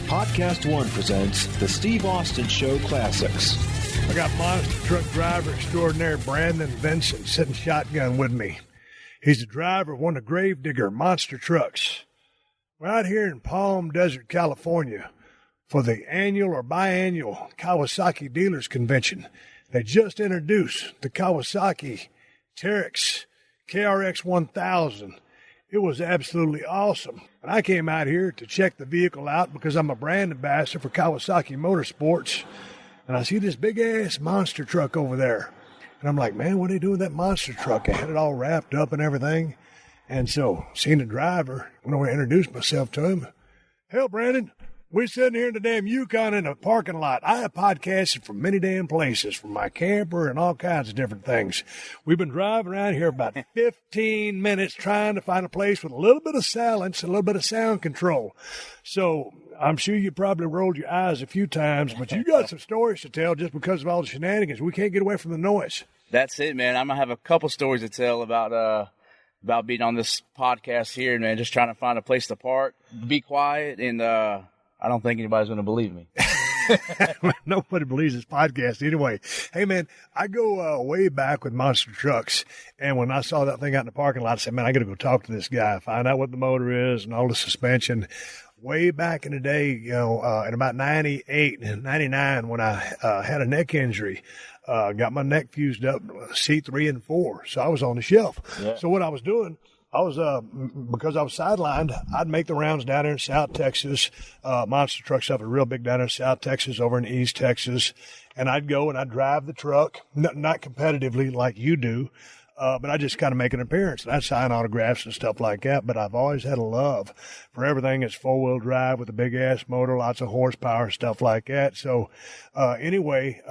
PodcastOne presents the Steve Austin Show Classics. I got monster truck driver extraordinaire Brandon Vinson sitting shotgun with me. He's the driver of one of the Gravedigger monster trucks. We're out here in Palm Desert, California for the annual or biannual Kawasaki Dealers Convention. They just introduced the Kawasaki Teryx KRX 1000. It was absolutely awesome. And I came out here to check the vehicle out because I'm a brand ambassador for Kawasaki Motorsports. And I see this big-ass monster truck over there. And I'm like, man, what are they doing with that monster truck? I had it all wrapped up and everything. And so, seeing the driver, went over to introduce myself to him. Hell, Brandon, we're sitting here in the damn Yukon in a parking lot. I have podcasted from many damn places, from my camper and all kinds of different things. We've been driving around here about 15 minutes trying to find a place with a little bit of silence and a little bit of sound control. So I'm sure you probably rolled your eyes a few times, but you got some stories to tell just because of all the shenanigans. We can't get away from the noise. That's it, man. I'm going to have a couple stories to tell about being on this podcast here, man, just trying to find a place to park, be quiet, and I don't think anybody's going to believe me. Nobody believes this podcast anyway. Hey, man, I go way back with monster trucks, and when I saw that thing out in the parking lot, I said, man, I got to go talk to this guy, find out what the motor is and all the suspension. Way back in the day, in about 98 and 99, when I had a neck injury, got my neck fused up, C3 and 4, so I was on the shelf. Yeah. So what I was doing, I was, because I was sidelined, I'd make the rounds down there in South Texas. Monster truck stuff is real big down there in South Texas, over in East Texas. And I'd go and I'd drive the truck, not competitively like you do, but I just kind of make an appearance. And I'd sign autographs and stuff like that. But I've always had a love for everything that's four-wheel drive with a big-ass motor, lots of horsepower, stuff like that. So anyway,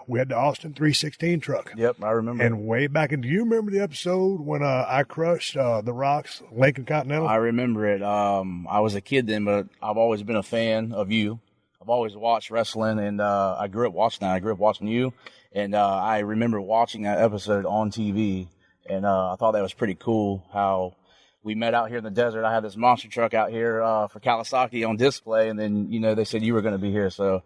we had the Austin 316 truck. Yep, I remember. And way back in, do you remember the episode when I crushed the rocks, Lincoln Continental? I remember it. I was a kid then, but I've always been a fan of you. I've always watched wrestling, and I grew up watching that. I grew up watching you, and I remember watching that episode on TV, and I thought that was pretty cool how we met out here in the desert. I had this monster truck out here for Kawasaki on display, and then, they said you were going to be here. So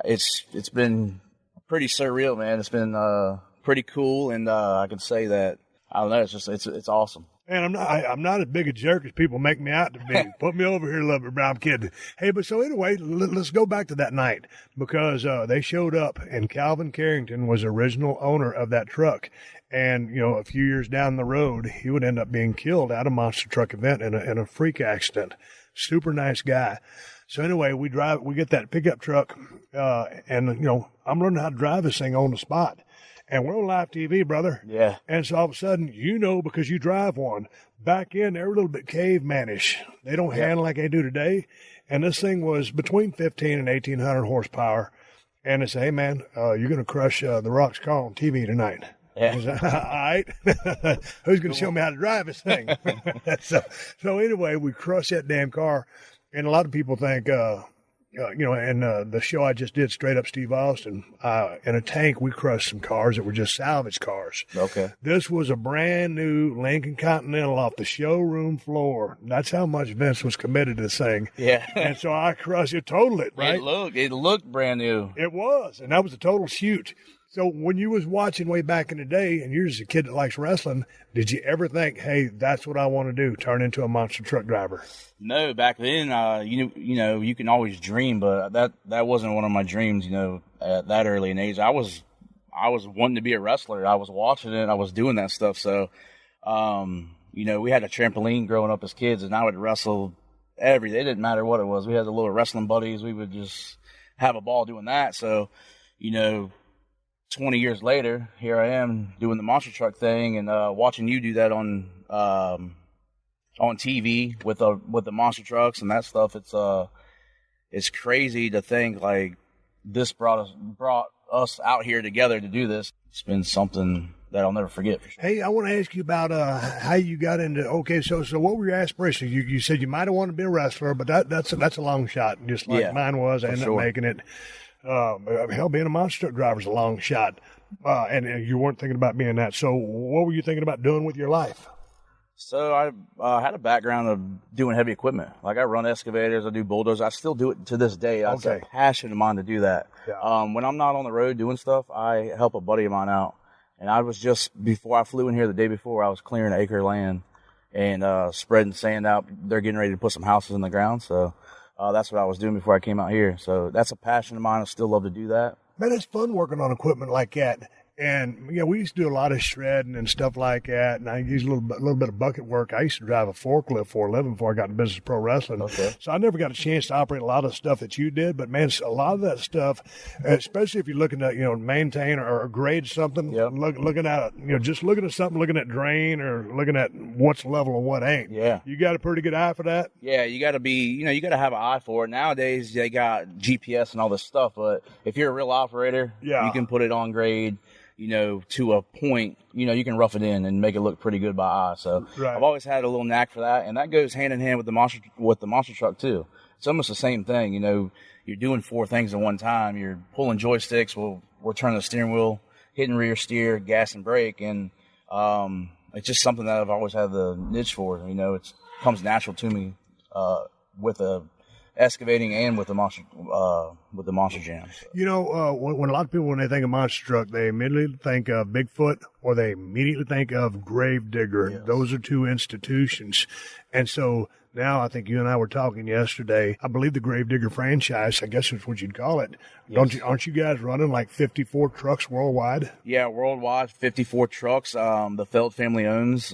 it's been pretty surreal, man. It's been pretty cool, and I can say that, I don't know, it's awesome. And I'm not as big a jerk as people make me out to be. Put me over here a little bit, bro. I'm kidding. Hey, but so anyway, let's go back to that night because they showed up, and Calvin Carrington was the original owner of that truck. And, a few years down the road, he would end up being killed at a monster truck event in a freak accident. Super nice guy. So anyway, we get that pickup truck, and I'm learning how to drive this thing on the spot. And we're on live TV, brother. Yeah. And so all of a sudden, because you drive one, back in, they're a little bit cavemanish. They don't handle like they do today. And this thing was between 1,500 and 1,800 horsepower. And they say, hey, man, you're going to crush the Rock's car on TV tonight. Yeah. I said, all right. Who's going to show me how to drive this thing? So anyway, we crushed that damn car. And a lot of people think, the show I just did, Straight Up Steve Austin, in a tank, we crushed some cars that were just salvage cars. Okay. This was a brand new Lincoln Continental off the showroom floor. That's how much Vince was committed to this thing. Yeah. And so I crushed it, totaled it, right? It looked brand new. It was, and that was a total shoot. So when you was watching way back in the day, and you're just a kid that likes wrestling, did you ever think, hey, that's what I want to do, turn into a monster truck driver? No, back then, you can always dream, but that wasn't one of my dreams, at that early an age. I was wanting to be a wrestler. I was watching it. I was doing that stuff. So, we had a trampoline growing up as kids, and I would wrestle every day. It didn't matter what it was. We had the little wrestling buddies. We would just have a ball doing that. So, 20 years later, here I am doing the monster truck thing and watching you do that on TV with the monster trucks and that stuff. It's crazy to think like this brought us out here together to do this. It's been something that I'll never forget. For sure. Hey, I want to ask you about how you got into. Okay, so what were your aspirations? You said you might have wanted to be a wrestler, but that's a long shot, just like mine was. I ended up making it. Hell, being a monster truck driver is a long shot, and you weren't thinking about being that. So what were you thinking about doing with your life? So I had a background of doing heavy equipment. Like I run excavators, I do bulldozers. I still do it to this day. It's a passion of mine to do that. Yeah. When I'm not on the road doing stuff, I help a buddy of mine out. And I was just, before I flew in here the day before, I was clearing an acre of land and spreading sand out. They're getting ready to put some houses in the ground. So that's what I was doing before I came out here. So that's a passion of mine. I still love to do that. Man, it's fun working on equipment like that. And, we used to do a lot of shredding and stuff like that. And I used a little bit of bucket work. I used to drive a forklift for a living before I got in business pro wrestling. Okay. So I never got a chance to operate a lot of stuff that you did. But, man, a lot of that stuff, especially if you're looking to, maintain or grade something, looking at it, just looking at something, looking at drain or looking at what's level and what ain't. Yeah. You got a pretty good eye for that? Yeah, you got to be, you got to have an eye for it. Nowadays, they got GPS and all this stuff. But if you're a real operator, you can put it on grade. To a point, you can rough it in and make it look pretty good by eye. So I've always had a little knack for that, and that goes hand in hand with the monster truck too. It's almost the same thing. You're doing 4 things at one time. You're pulling joysticks, we're turning the steering wheel, hitting rear steer, gas and brake, and it's just something that I've always had the niche for. It comes natural to me with a excavating and with the monster jam. So. When a lot of people, when they think of monster truck, they immediately think of Bigfoot or they immediately think of Gravedigger. Yes. Those are 2 institutions. And so now I think you and I were talking yesterday. I believe the Gravedigger franchise, I guess is what you'd call it. Yes. Aren't you guys running like 54 trucks worldwide? Yeah, worldwide, 54 trucks. The Feld family owns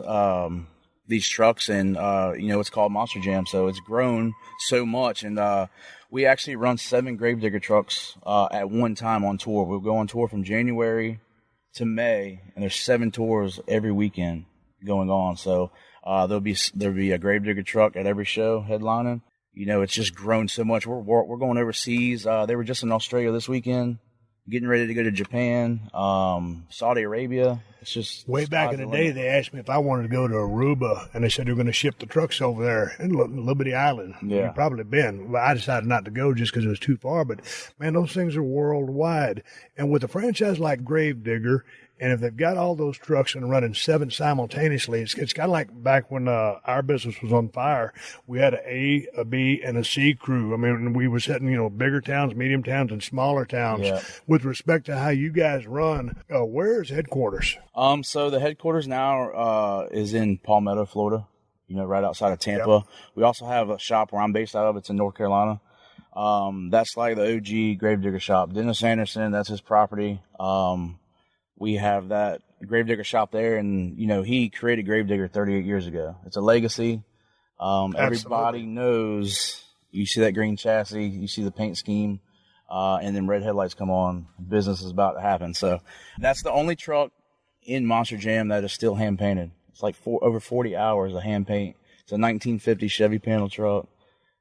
these trucks, and it's called Monster Jam, so it's grown so much. And we actually run 7 Gravedigger trucks at one time on tour. We'll go on tour from January to May, and there's 7 tours every weekend going on. So there'll be a Gravedigger truck at every show headlining. It's just grown so much. We're going overseas. They were just in Australia this weekend, getting ready to go to Japan, Saudi Arabia. It's just way back in the day, they asked me if I wanted to go to Aruba, and they said they're going to ship the trucks over there in Little Bitty Island. Yeah. You've probably been. Well, I decided not to go just because it was too far. But, man, those things are worldwide. And with a franchise like Gravedigger, and if they've got all those trucks and running 7 simultaneously, it's kind of like back when our business was on fire. We had an A, a B, and a C crew. I mean, we were setting, bigger towns, medium towns, and smaller towns. Yeah. With respect to how you guys run, where is headquarters? So the headquarters now is in Palmetto, Florida, right outside of Tampa. Yep. We also have a shop where I'm based out of. It's in North Carolina. That's like the OG Gravedigger shop. Dennis Anderson, that's his property. We have that Gravedigger shop there, and, he created Gravedigger 38 years ago. It's a legacy. Everybody knows, you see that green chassis, you see the paint scheme, and then red headlights come on. Business is about to happen. So that's the only truck in Monster Jam that is still hand painted. It's like over 40 hours of hand paint. It's a 1950 Chevy panel truck,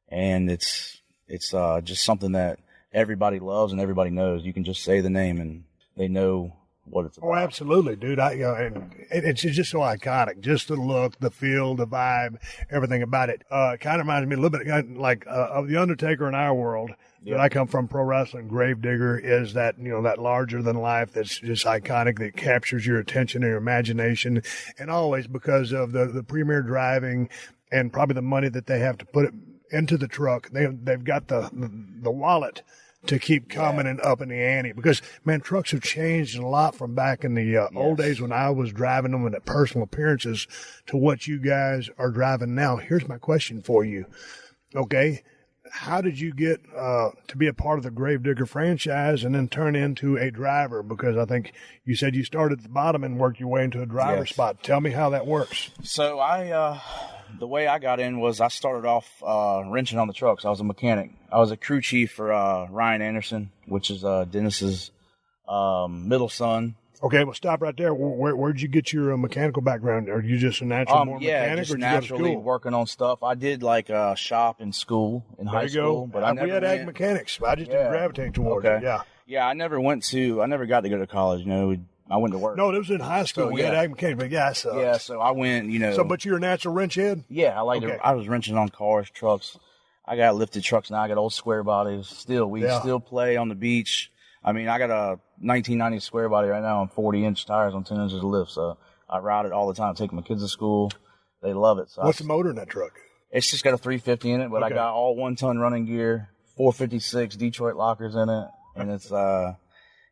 and it's just something that everybody loves and everybody knows. You can just say the name and they know what it's about. Oh, absolutely, dude. And it's just so iconic. Just the look, the feel, the vibe, everything about it. It kind of reminds me a little bit like of The Undertaker in our world. That I come from, pro wrestling. Gravedigger is that, that larger than life that's just iconic, that captures your attention and your imagination. And always because of the premier driving and probably the money that they have to put it into the truck. They've got the wallet to keep coming and up in the ante, because, man, trucks have changed a lot from back in the old days when I was driving them and at personal appearances to what you guys are driving now. Here's my question for you. Okay. How did you get to be a part of the Gravedigger franchise and then turn into a driver? Because I think you said you started at the bottom and worked your way into a driver spot. Tell me how that works. So the way I got in was I started off wrenching on the trucks. I was a mechanic. I was a crew chief for Ryan Anderson, which is Dennis's middle son. Okay, well, stop right there. Where'd you get your mechanical background? Are you just a natural born mechanic, just or did naturally you go to school? Working on stuff. I did like a shop in school, in high school. But we had ag mechanics. I just didn't gravitate towards it. Yeah. Yeah, I never got to go to college. I went to work. No, it was in high school. We had ag mechanics, but so I went, So, but you're a natural wrench head? Yeah, I was wrenching on cars, trucks. I got lifted trucks now. I got old square bodies. We still play on the beach. I mean, I got a 1990 square body right now on 40-inch tires on 10 inches of lift. So I ride it all the time, taking my kids to school. They love it. So what's the motor in that truck? It's just got a 350 in it, but Okay. I got all 1-ton running gear, 456 Detroit lockers in it, and it's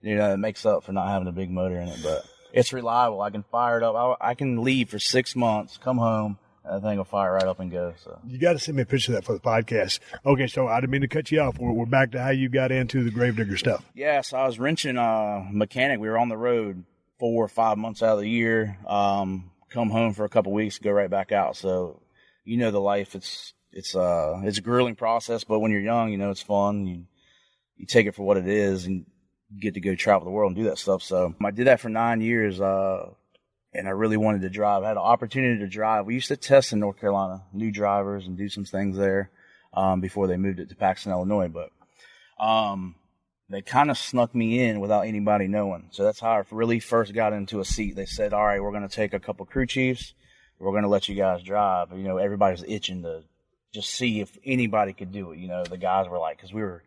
it makes up for not having a big motor in it, but it's reliable. I can fire it up. I can leave for 6 months, come home, and that thing will fire right up and go. So You got to send me a picture of that for the podcast. Okay, so I didn't mean to cut you off. We're back to how you got into the Gravedigger stuff. yeah, so I was wrenching mechanic. We were on the road 4 or 5 months out of the year. Come home for a couple weeks, go right back out. So you know the life. It's a grueling process, but when you're young, it's fun. You take it for what it is, and you get to go travel the world and do that stuff. So I did that for 9 years, and I really wanted to drive. I had an opportunity to drive. We used to test in North Carolina, new drivers, and do some things there before they moved it to Paxton, Illinois. But they kind of snuck me in without anybody knowing. So that's how I really first got into a seat. They said, all right, we're going to take a couple crew chiefs. We're going to let you guys drive. Everybody's itching to just see if anybody could do it. The guys were like, because we were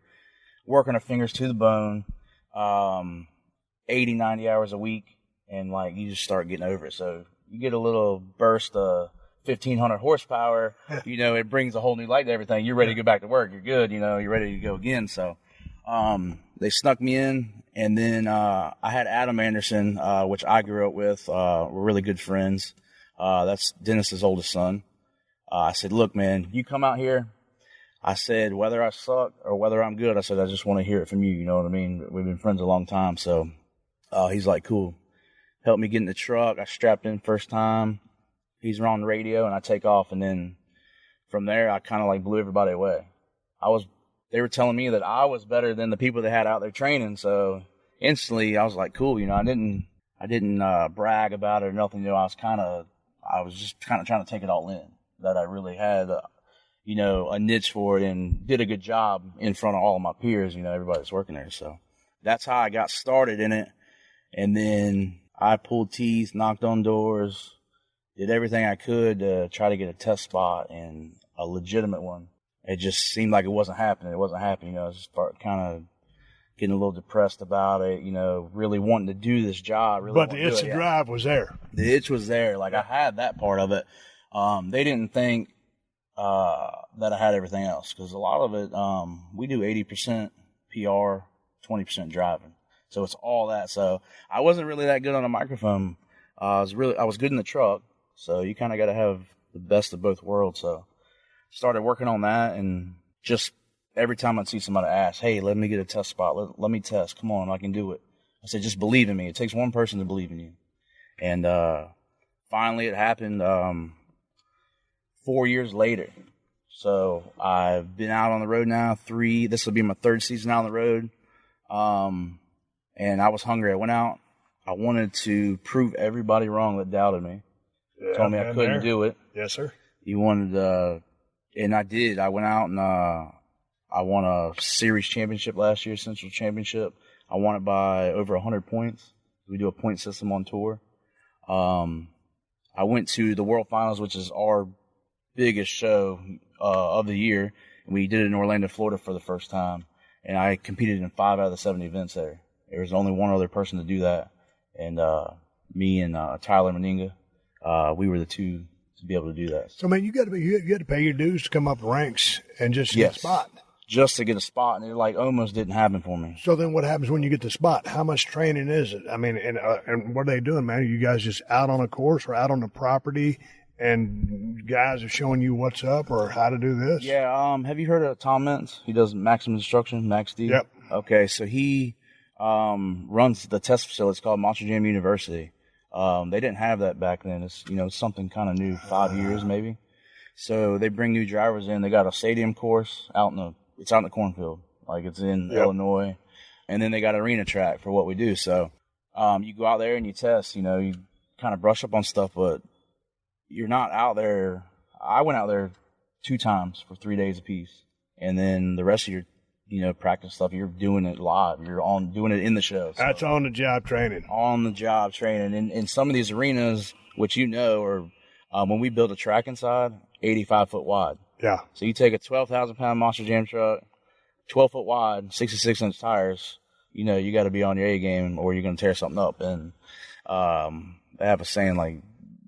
working our fingers to the bone, 80, 90 hours a week. And you just start getting over it. So you get a little burst of 1,500 horsepower, it brings a whole new light to everything. You're ready to go back to work. You're good. You're ready to go again. So, they snuck me in, and then, I had Adam Anderson, which I grew up with. We're really good friends. That's Dennis's oldest son. I said, look, man, you come out here. I said, whether I suck or whether I'm good, I said, I just want to hear it from you. You know what I mean? We've been friends a long time. So, he's like, cool. Helped me get in the truck. I strapped in first time. He's on the radio, and I take off. And then from there, I kind of blew everybody away. They were telling me that I was better than the people they had out there training. So instantly, I was like, cool. I didn't brag about it or nothing. I was just kind of trying to take it all in, that I really had, a niche for it and did a good job in front of all of my peers, everybody that's working there. So that's how I got started in it. And then I pulled teeth, knocked on doors, did everything I could to try to get a test spot and a legitimate one. It just seemed like it wasn't happening. I was just kind of getting a little depressed about it, really wanting to do this job. Really But the itch to drive was there. The itch was there. I had that part of it. They didn't think that I had everything else, because a lot of it, we do 80% PR, 20% driving. So it's all that. So I wasn't really that good on a microphone. I was good in the truck. So you kind of got to have the best of both worlds. So started working on that, and just every time I'd see somebody ask, hey, let me get a test spot. Let me test. Come on, I can do it. I said, just believe in me. It takes one person to believe in you. And finally it happened 4 years later. So I've been out on the road now, this will be my third season out on the road. And I was hungry. I went out. I wanted to prove everybody wrong that doubted me. Yeah, told me I couldn't do it. Yes, sir. You wanted, and I did. I went out and I won a series championship last year, Central Championship. I won it by over 100 points. We do a point system on tour. I went to the World Finals, which is our biggest show of the year. And we did it in Orlando, Florida for the first time. And I competed in 5 out of the 7 events there. There was only one other person to do that. And me and Tyler Meninga, we were the two to be able to do that. So, man, you got to pay your dues to come up the ranks and just get a spot. Just to get a spot, and it almost didn't happen for me. So then what happens when you get the spot? How much training is it? I mean, and what are they doing, man? Are you guys just out on a course or out on the property, and guys are showing you what's up or how to do this? Yeah, have you heard of Tom Mintz? He does Maximum Instruction, Max D. Yep. Okay, so he runs the test facility. It's called Monster Jam University. They didn't have that back then. It's something kind of new, 5 years maybe. So they bring new drivers in. They got a stadium course out in the cornfield, it's in Illinois, and then they got an arena track for what we do. So you go out there and you test. You kind of brush up on stuff, but you're not out there. I went out there 2 times for 3 days apiece, and then the rest of your practice stuff, you're doing it live. You're doing it in the show. So. That's on the job training. On the job training. And in some of these arenas, which or when we build a track inside, 85 foot wide. Yeah. So you take a 12,000-pound Monster Jam truck, 12 foot wide, 66-inch tires, you got to be on your A game or you're going to tear something up. And they have a saying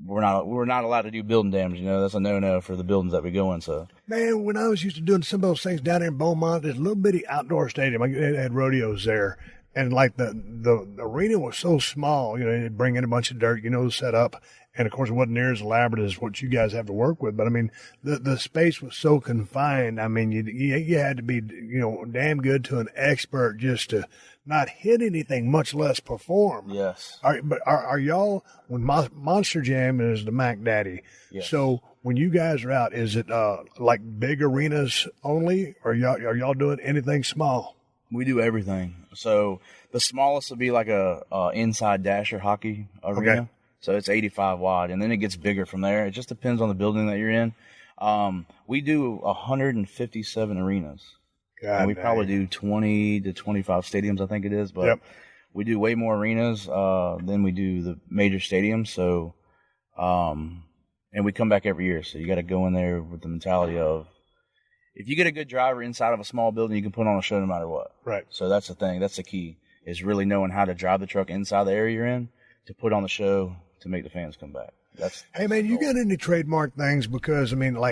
we're not allowed to do building damage. That's a no-no for the buildings that we go in. So, man, when I was used to doing some of those things down there in Beaumont, there's a little bitty outdoor stadium. They had rodeos there, and like the arena was so small. They'd bring in a bunch of dirt, the setup, and of course it wasn't near as elaborate as what you guys have to work with. But I mean, the space was so confined. I mean, you had to be damn good to an expert just to not hit anything, much less perform. Yes. Are y'all, when Monster Jam is the Mac Daddy, yes. So when you guys are out, is it like big arenas only, or are y'all doing anything small? We do everything. So the smallest would be like a inside dasher hockey arena. Okay. So it's 85 wide, and then it gets bigger from there. It just depends on the building that you're in. We do 157 arenas. God and we dang. probably do 20 to 25 stadiums, I think it is. But Yep. we do way more arenas than we do the major stadiums. So, and we come back every year. So you got to go in there with the mentality of, if you get a good driver inside of a small building, you can put on a show no matter what. Right. So that's the thing. That's the key, is really knowing how to drive the truck inside the area you're in to put on the show to make the fans come back. Hey man, you got any trademark things? Because I mean, I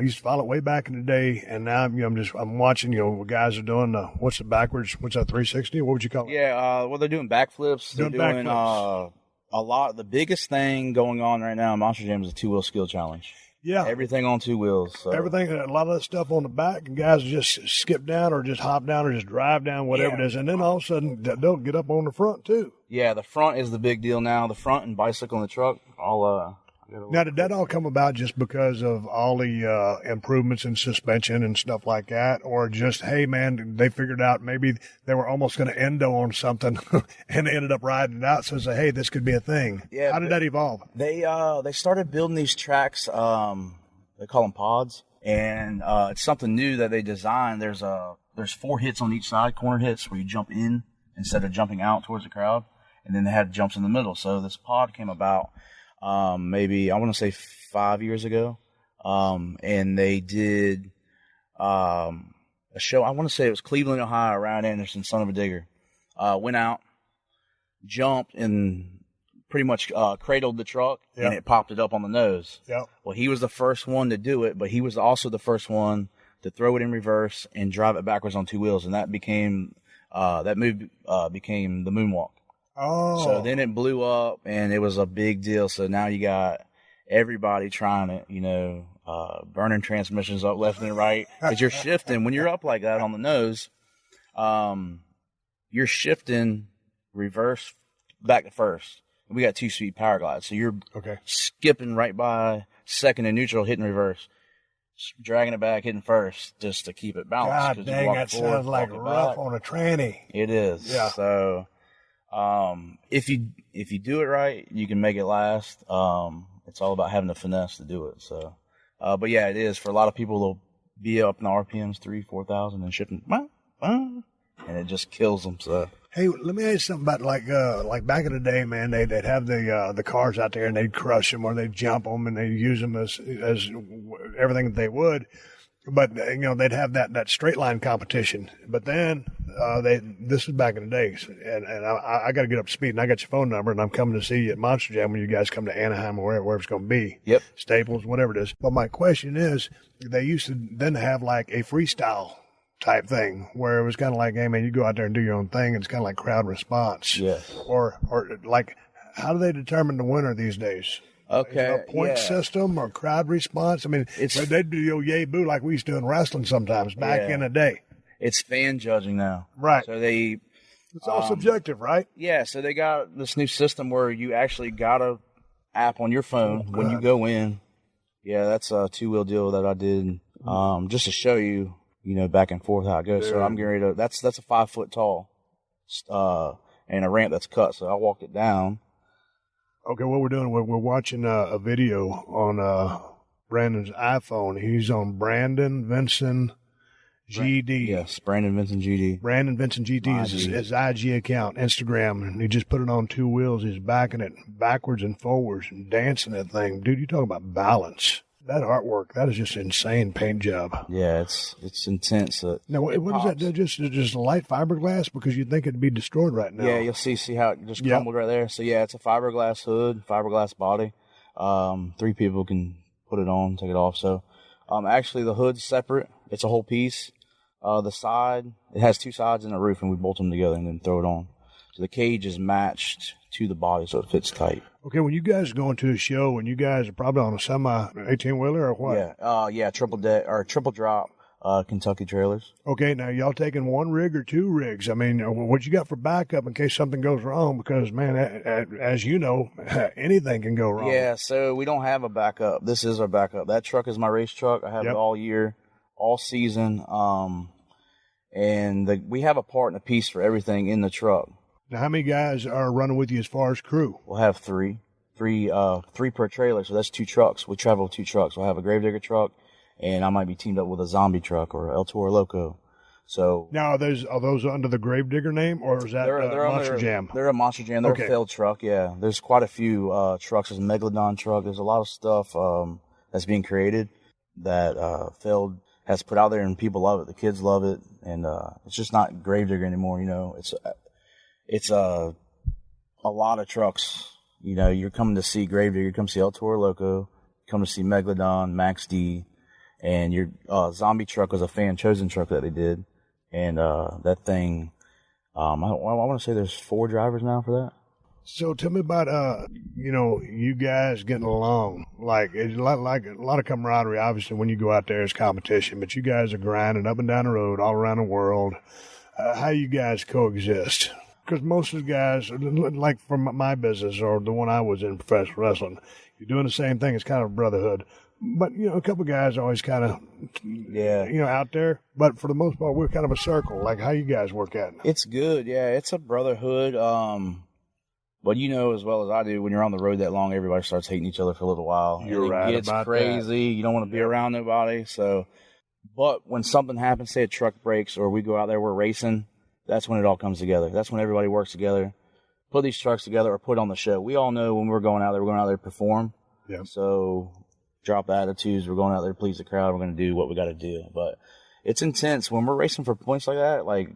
used to follow it way back in the day, and now I'm watching. What guys are doing. What's that 360? What would you call it? Yeah. Well, they're doing backflips. They're doing a lot. The biggest thing going on right now in Monster Jam is a 2-wheel skill challenge. Yeah. Everything on 2 wheels. So. Everything, a lot of that stuff on the back, and guys just skip down or just hop down or just drive down, whatever it is, and then all of a sudden they'll get up on the front too. Yeah, the front is the big deal now. The front and bicycle in the truck, Now, did that all come about just because of all the improvements in suspension and stuff like that, or just, hey, man, they figured out maybe they were almost going to endo on something and they ended up riding it out, so say, hey, this could be a thing. Yeah, how did that evolve? They started building these tracks. They call them pods, and it's something new that they designed. There's 4 hits on each side, corner hits, where you jump in instead of jumping out towards the crowd, and then they had jumps in the middle. So this pod came about. Maybe I want to say 5 years ago. And they did, a show. I want to say it was Cleveland, Ohio, Ryan Anderson, son of a digger, went out, jumped and pretty much, cradled the truck and it popped it up on the nose. Yep. Well, he was the first one to do it, but he was also the first one to throw it in reverse and drive it backwards on 2 wheels. And that became, became the moonwalk. Oh. So then it blew up, and it was a big deal. So now you got everybody trying it, burning transmissions up left and right. Because you're shifting. When you're up like that on the nose, you're shifting reverse back to first. And we got 2-speed power glides. So you're skipping right by second and neutral, hitting reverse, dragging it back, hitting first, just to keep it balanced. God dang, that sounds like rough on a tranny. It is. Yeah. So... if you do it right, you can make it last. It's all about having the finesse to do it. So, but yeah, it is for a lot of people. They'll be up in the RPMs 3,000-4,000 and shipping, and it just kills them. So, hey, let me ask you something about like back in the day, man. They'd have the cars out there and they'd crush them or they'd jump them and they'd use them as everything that they would. But they'd have that straight line competition. But then this was back in the day, and I got to get up to speed. And I got your phone number, and I'm coming to see you at Monster Jam when you guys come to Anaheim or wherever it's going to be. Yep. Staples, whatever it is. But my question is, they used to then have like a freestyle type thing where it was kind of like, hey man, you go out there and do your own thing. And it's kind of like crowd response. Yes. Or like, how do they determine the winner these days? Okay. A point system or crowd response? I mean, they do your yay boo like we used to in wrestling sometimes back in the day. It's fan judging now. Right. So it's all subjective, right? Yeah. So they got this new system where you actually got a app on your phone when you go in. Yeah, that's a 2-wheel deal that I did just to show you, back and forth how it goes. So I'm getting ready to. That's a 5 foot tall, and a ramp that's cut. So I walked it down. Okay, what we're doing, we're watching a video on Brandon's iPhone. He's on Brandon Vinson GD. Yes, Brandon Vinson GD. Brandon Vinson GD is his IG account, Instagram, and he just put it on 2 wheels. He's backing it backwards and forwards and dancing that thing. Dude, you talk about balance. That artwork, that is just an insane paint job. Yeah, it's intense. Now, what is that? Just light fiberglass? Because you'd think it'd be destroyed right now. Yeah, you'll see how it just crumbled right there. So, yeah, it's a fiberglass hood, fiberglass body. 3 people can put it on, take it off. So, actually the hood's separate. It's a whole piece. The side, it has 2 sides and a roof, and we bolt them together and then throw it on. So the cage is matched to the body, so it fits tight. Okay, when you guys go into a show, and you guys are probably on a semi 18-wheeler or what? Yeah, triple drop, Kentucky trailers. Okay, now y'all taking 1 rig or 2 rigs? I mean, what you got for backup in case something goes wrong? Because, man, as you know, anything can go wrong. Yeah, so we don't have a backup. This is our backup. That truck is my race truck. I have it all year, all season. And we have a part and a piece for everything in the truck. Now, how many guys are running with you as far as crew? We'll have 3 per trailer, so that's 2 trucks. We travel with 2 trucks. We'll have a Gravedigger truck, and I might be teamed up with a zombie truck or El Toro Loco. So now, are those under the Gravedigger name, or is that they're Monster Jam? They're a Monster Jam. They're a failed truck. Yeah, there's quite a few trucks. There's a Megalodon truck. There's a lot of stuff that's being created that failed has put out there, and people love it. The kids love it, and it's just not Gravedigger anymore. You know, it's a lot of trucks. You know, you're coming to see Gravedigger, you come to see El Toro Loco, you come to see Megalodon, Max D, and your zombie truck was a fan-chosen truck that they did. And that thing, I want to say there's 4 drivers now for that. So tell me about, you guys getting along. Like a lot of camaraderie, obviously, when you go out there, it's competition, but you guys are grinding up and down the road all around the world. How you guys coexist? Because most of the guys, like from my business or the one I was in, professional wrestling, you're doing the same thing. It's kind of a brotherhood. But, a couple of guys are always kind of, out there. But for the most part, we're kind of a circle. Like, how you guys work at it? It's good, yeah. It's a brotherhood. But you know as well as I do, when you're on the road that long, everybody starts hating each other for a little while. You're right about that. It gets crazy. You don't want to be around nobody. So, but when something happens, say a truck breaks or we go out there, we're racing, that's when it all comes together. That's when everybody works together, put these trucks together or put on the show. We all know when we're going out there to perform. Yeah. So drop attitudes. We're going out there to please the crowd. We're going to do what we got to do. But it's intense. When we're racing for points like that, like,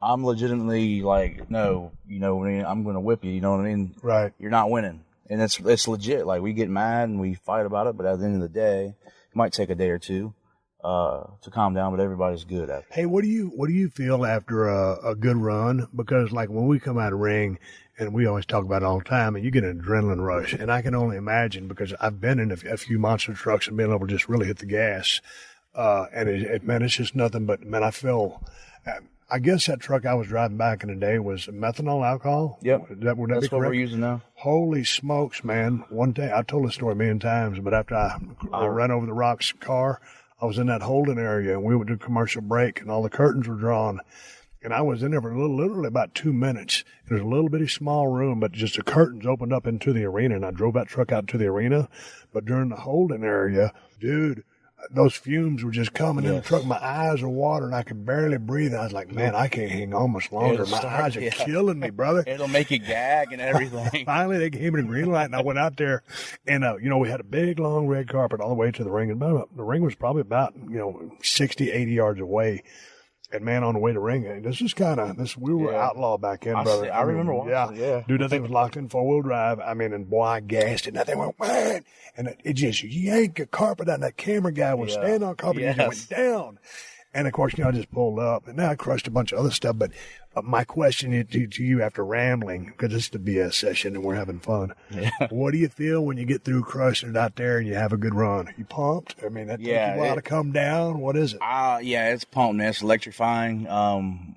I'm legitimately like, no, I'm going to whip you. You know what I mean? Right. You're not winning. And it's legit. Like, we get mad and we fight about it. But at the end of the day, it might take a day or 2. To calm down, but everybody's good at it. Hey, what do you feel after a good run? Because like when we come out of ring, and we always talk about it all the time, and you get an adrenaline rush, and I can only imagine because I've been in a few monster trucks and been able to just really hit the gas, and it's just nothing but, man, I feel. I guess that truck I was driving back in the day was methanol alcohol. Yep. Would that That's be what correct? we're using now. Holy smokes, man. One day, I told this story a million times, but after I ran over the Rock's car, I was in that holding area, and we would do commercial break, and all the curtains were drawn. And I was in there for literally about 2 minutes. It was a little bitty small room, but just the curtains opened up into the arena, and I drove that truck out to the arena. But during the holding area, dude, those fumes were just coming in the truck. My eyes were watering. I could barely breathe. I was like, man, I can't hang on much longer. My eyes are killing me, brother. It'll make you gag and everything. Finally, they gave me the green light, and I went out there. And, we had a big, long red carpet all the way to the ring. And the ring was probably about, 60, 80 yards away. And, man, on the way to ring, we were outlaw back then, brother. I remember watching it. Dude, that thing was locked in 4-wheel drive. I mean, and boy, I gassed it. And that thing went, man. And it just yanked a carpet out, and that camera guy was standing on carpet, and it went down. And, of course, I just pulled up. And now I crushed a bunch of other stuff. But my question to you after rambling, because this is the BS session and we're having fun. Yeah. What do you feel when you get through crushing it out there and you have a good run? You pumped? I mean, that took you a while to come down. What is it? It's pumped, man. It's electrifying.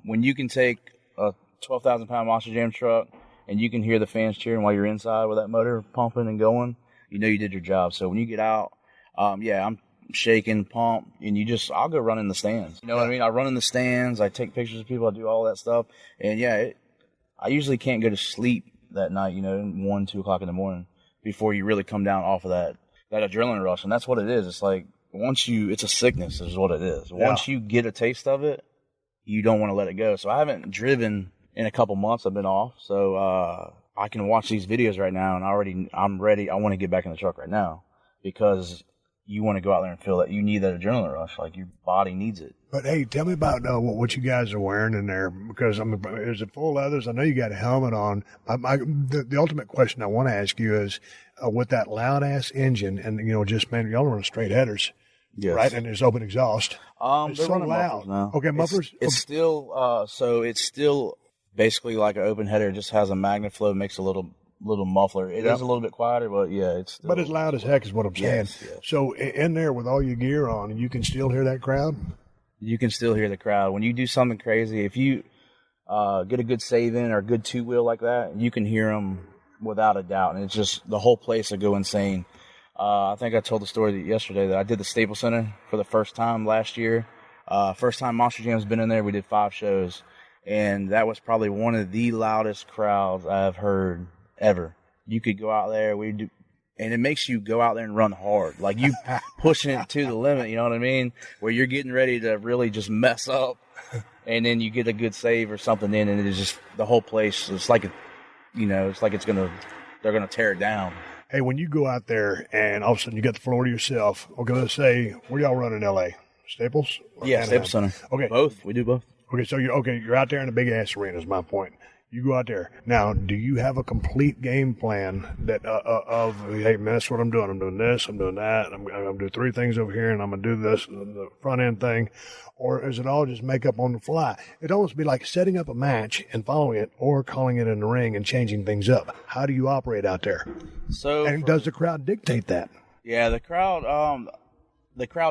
When you can take a 12,000-pound Monster Jam truck and you can hear the fans cheering while you're inside with that motor pumping and going, you know you did your job. So when you get out, I'm shaking, pump, and I'll go run in the stands. You know what I mean? I run in the stands, I take pictures of people, I do all that stuff. And I usually can't go to sleep that night, 1, 2 o'clock in the morning before you really come down off of that adrenaline rush. And that's what it is. It's like, it's a sickness is what it is. Once you get a taste of it, you don't want to let it go. So I haven't driven in a couple months. I've been off. So, I can watch these videos right now and I'm ready. I want to get back in the truck right now because you want to go out there and feel that you need that adrenaline rush. Like, your body needs it. But, hey, tell me about what you guys are wearing in there, because is it full leathers? I know you got a helmet on. The ultimate question I want to ask you is, with that loud ass engine, and just man, y'all run straight headers, Yes. right? And there's open exhaust. It's so running loud. mufflers now. Okay, mufflers. It's still it's still basically like an open header. It just has a magnet flow, makes a little muffler. It is a little bit quieter, but yeah, it's still, but it's loud as heck is what I'm saying. Yes. So in there with all your gear on, you can still hear that crowd? You can still hear the crowd. When you do something crazy, if you get a good save in or a good two-wheel like that, you can hear them without a doubt. And it's just the whole place will go insane. I think I told the story yesterday that I did the Staples Center for the first time last year. First time Monster Jam's been in there, we did 5 shows. And that was probably one of the loudest crowds I've heard ever. You could go out there, and it makes you go out there and run hard. Like you pushing it to the limit, you know what I mean? Where you're getting ready to really just mess up, and then you get a good save or something in, and it's just the whole place. It's like they're gonna tear it down. Hey, when you go out there and all of a sudden you got the floor to yourself, okay, let's say, where y'all run in L.A.? Staples? Yeah, Staples Center. Okay. Both. We do both. Okay, so you're out there in a big-ass arena is my point. You go out there. Now, do you have a complete game plan that of, hey, man, that's what I'm doing. I'm doing this, I'm doing that, I'm going to do 3 things over here, and I'm going to do this, the front-end thing? Or is it all just make up on the fly? It'd almost be like setting up a match and following it, or calling it in the ring and changing things up. How do you operate out there? And does the crowd dictate that? Yeah, the crowd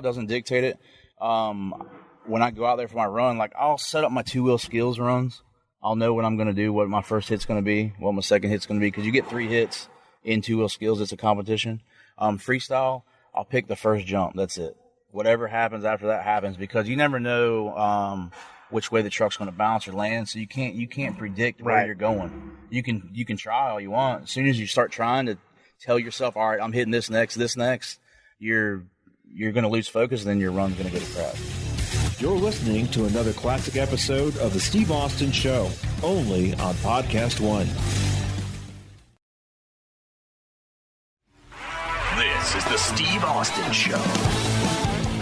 doesn't dictate it. When I go out there for my run, like I'll set up my 2-wheel skills runs. I'll know what I'm going to do, what my first hit's going to be, what my second hit's going to be, because you get 3 hits in 2-wheel skills. It's a competition. Freestyle, I'll pick the first jump. That's it. Whatever happens after that happens, because you never know which way the truck's going to bounce or land, so you can't predict where you're going. You can try all you want. As soon as you start trying to tell yourself, all right, I'm hitting this next, you're going to lose focus, and then your run's going to go to crap. You're listening to another classic episode of The Steve Austin Show, only on PodcastOne. This is The Steve Austin Show.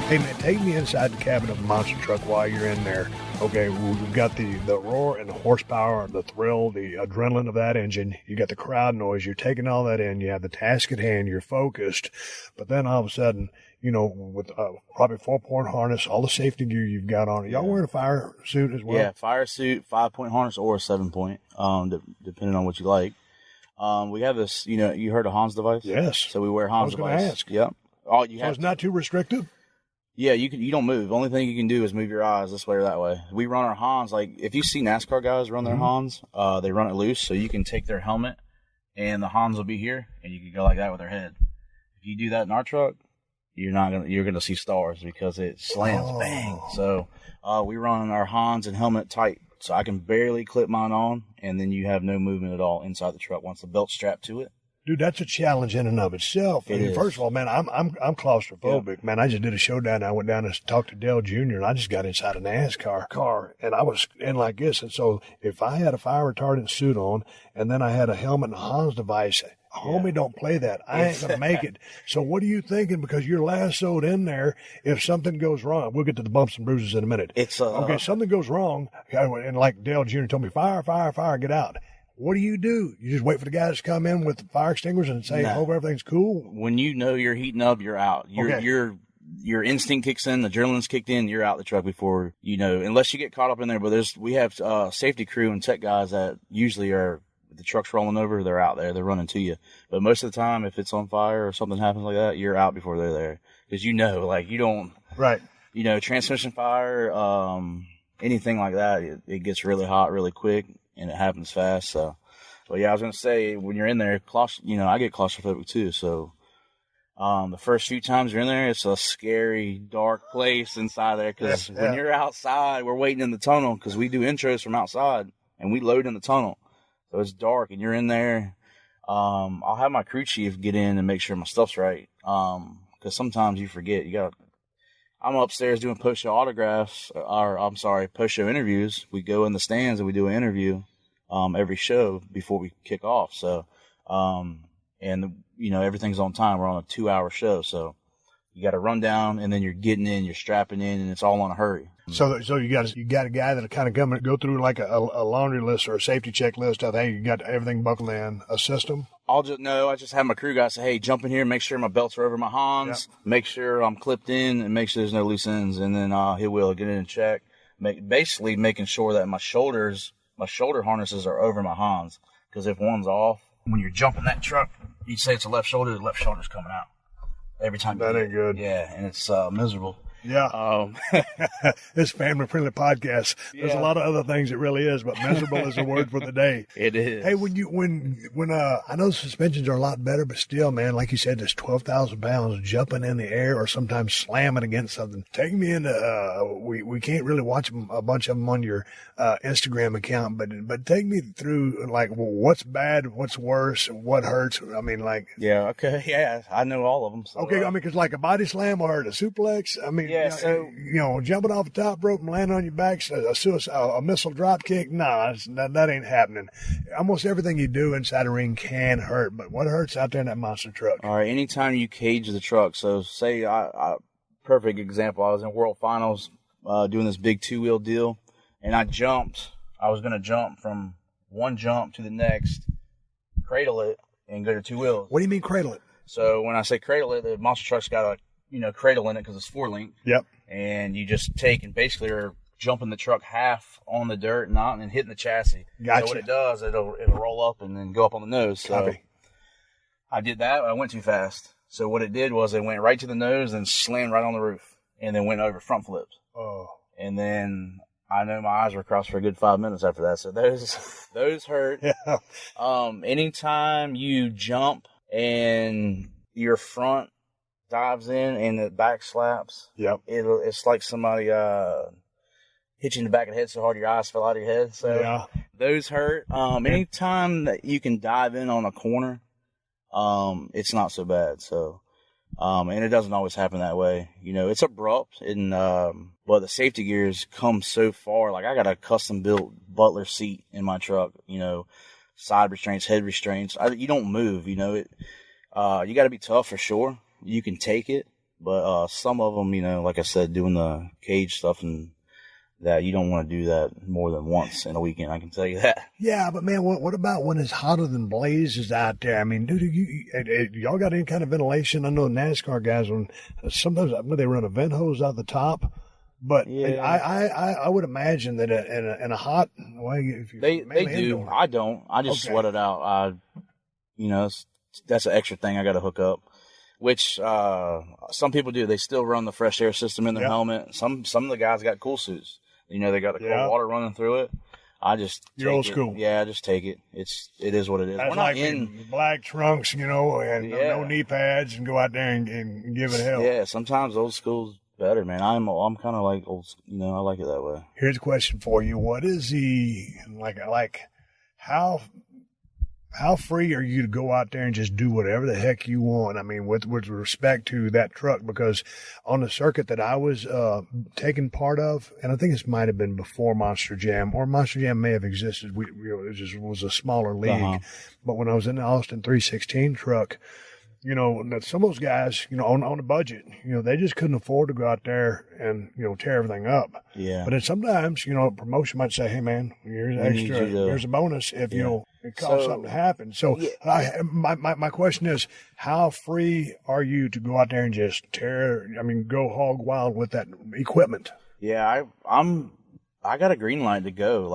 Hey, man, take me inside the cabin of a monster truck while you're in there. Okay, we've got the roar and the horsepower, the thrill, the adrenaline of that engine. You got the crowd noise. You're taking all that in. You have the task at hand. You're focused. But then all of a sudden, with probably 4-point harness, all the safety gear you've got on. Y'all wearing a fire suit as well? Yeah, fire suit, 5-point harness, or a 7-point, depending on what you like. We have this, you heard of Hans device? Yes. So we wear Hans device. I was going to ask. Yep. So it's not too restrictive? Yeah, you don't move. The only thing you can do is move your eyes this way or that way. We run our Hans, like if you see NASCAR guys run their Hans, they run it loose, so you can take their helmet and the Hans will be here, and you can go like that with their head. If you do that in our truck, you're gonna see stars because it slams bang. So we run our Hans and helmet tight, so I can barely clip mine on, and then you have no movement at all inside the truck once the belt's strapped to it. Dude, that's a challenge in and of itself. First of all, man, I'm claustrophobic. Yeah. Man, I just did a showdown. I went down and talked to Dale Jr., and I just got inside a NASCAR car, and I was in like this. And so if I had a fire retardant suit on, and then I had a helmet and a Hans device, homie, don't play that. I ain't going to make it. So what are you thinking? Because you're lassoed in there. If something goes wrong, we'll get to the bumps and bruises in a minute. Okay, something goes wrong, and like Dale Jr. told me, fire, get out. What do? You just wait for the guys to come in with the fire extinguishers and say, hope everything's cool? When you know you're heating up, you're out. Your instinct kicks in, the adrenaline's kicked in, you're out the truck before unless you get caught up in there. But we have safety crew and tech guys that usually are, the truck's rolling over, they're out there, they're running to you. But most of the time, if it's on fire or something happens like that, you're out before they're there. Because you don't. Right. Transmission fire, anything like that, it gets really hot really quick. And it happens fast. So, but yeah, I was going to say, when you're in there, I get claustrophobic too. So, the first few times you're in there, it's a scary, dark place inside there. Cause when you're outside, we're waiting in the tunnel cause we do intros from outside and we load in the tunnel. So it's dark and you're in there. I'll have my crew chief get in and make sure my stuff's right. Cause sometimes you forget. I'm upstairs doing post-show post-show interviews. We go in the stands and we do an interview every show before we kick off. So, everything's on time. We're on a 2-hour show. So you got to run down and then you're getting in, you're strapping in, and it's all on a hurry. So you got a guy that'll kind of go through like a laundry list or a safety checklist of, hey, you got everything buckled in, a system? I just have my crew guys say, hey, jump in here, make sure my belts are over my Hans, make sure I'm clipped in, and make sure there's no loose ends, and then he will get in and check. Basically making sure that my shoulder harnesses are over my Hans, because if one's off, when you're jumping that truck, you say it's a left shoulder, the left shoulder's coming out every time. That ain't good. Yeah, and it's miserable. Yeah. This family-friendly podcast. There's a lot of other things it really is, but miserable is the word for the day. It is. Hey, when I know suspensions are a lot better, but still, man, like you said, there's 12,000 pounds jumping in the air or sometimes slamming against something. Take me into, we can't really watch a bunch of them on your Instagram account, but take me through, like, well, what's bad, what's worse, what hurts. I mean, like. Yeah, okay. Yeah, I know all of them. So, okay, I mean, because like a body slam or a suplex, I mean, yeah, so jumping off the top rope and landing on your back, a missile drop kick, that ain't happening. Almost everything you do inside a ring can hurt, but what hurts out there in that monster truck? All right, anytime you cage the truck, so say, perfect example, I was in World Finals doing this big two-wheel deal, and I was going to jump from one jump to the next, cradle it, and go to two wheels. What do you mean cradle it? So when I say cradle it, the monster truck's got a cradle in it because it's 4-link. Yep. And you just take and basically are jumping the truck half on the dirt and then hitting the chassis. Gotcha. So what it does, it'll roll up and then go up on the nose. So Copy. I did that. I went too fast. So what it did was it went right to the nose and slammed right on the roof and then went over front flips. Oh. And then I know my eyes were crossed for a good 5 minutes after that. So those hurt. Yeah. Anytime you jump and your front dives in and the back slaps. Yep. It's like somebody hit you in the back of the head so hard your eyes fell out of your head. So yeah. Those hurt. Anytime that you can dive in on a corner, it's not so bad. So, and it doesn't always happen that way. It's abrupt and, but the safety gears come so far. Like I got a custom built Butler seat in my truck, side restraints, head restraints. You don't move, you got to be tough for sure. You can take it, but some of them, like I said, doing the cage stuff and that, you don't want to do that more than once in a weekend. I can tell you that. Yeah, but man, what about when it's hotter than blazes out there? I mean, dude, y'all got any kind of ventilation? I know NASCAR guys sometimes when they run a vent hose out the top. But yeah. I would imagine that in a hot way, they do. I don't. I just sweat it out. That's an extra thing I got to hook up. Which some people do. They still run the fresh air system in their helmet. Some of the guys got cool suits. They got the cold water running through it. I just You're old school. Yeah, I just take it. It is what it is. That's like in black trunks, and no knee pads, and go out there and give it hell. Yeah, sometimes old school's better, man. I'm kind of like old. I like it that way. Here's a question for you: what is the like how free are you to go out there and just do whatever the heck you want? I mean, with respect to that truck, because on the circuit that I was taking part of, and I think this might have been before Monster Jam, or Monster Jam may have existed. It just was a smaller league. But when I was in the Austin 316 truck, some of those guys, on a budget, they just couldn't afford to go out there and, tear everything up. Yeah. But then sometimes, promotion might say, hey, man, here's extra, here's a bonus if, it costs something to happen. So my question is, how free are you to go out there and just go hog wild with that equipment? Yeah, I got a green light to go.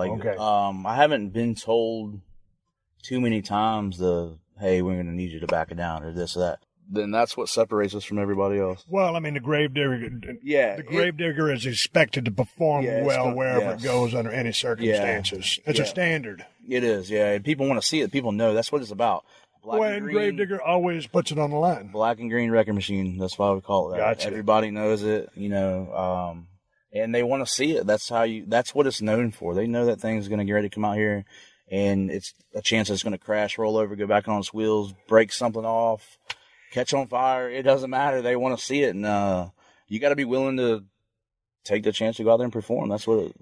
I haven't been told too many times hey, we're going to need you to back it down or this or that. Then that's what separates us from everybody else. Well, I mean, the Gravedigger, the Gravedigger is expected to perform well wherever it goes under any circumstances. It's a standard. It is, yeah. And people want to see it. People know that's what it's about. Gravedigger always puts it on the line. Black and green wrecking machine. That's why we call it that. Gotcha. Everybody knows it, and they want to see it. That's what it's known for. They know that thing's going to get ready to come out here. And it's a chance it's going to crash, roll over, go back on its wheels, break something off, catch on fire. It doesn't matter. They want to see it. And you got to be willing to take the chance to go out there and perform. That's what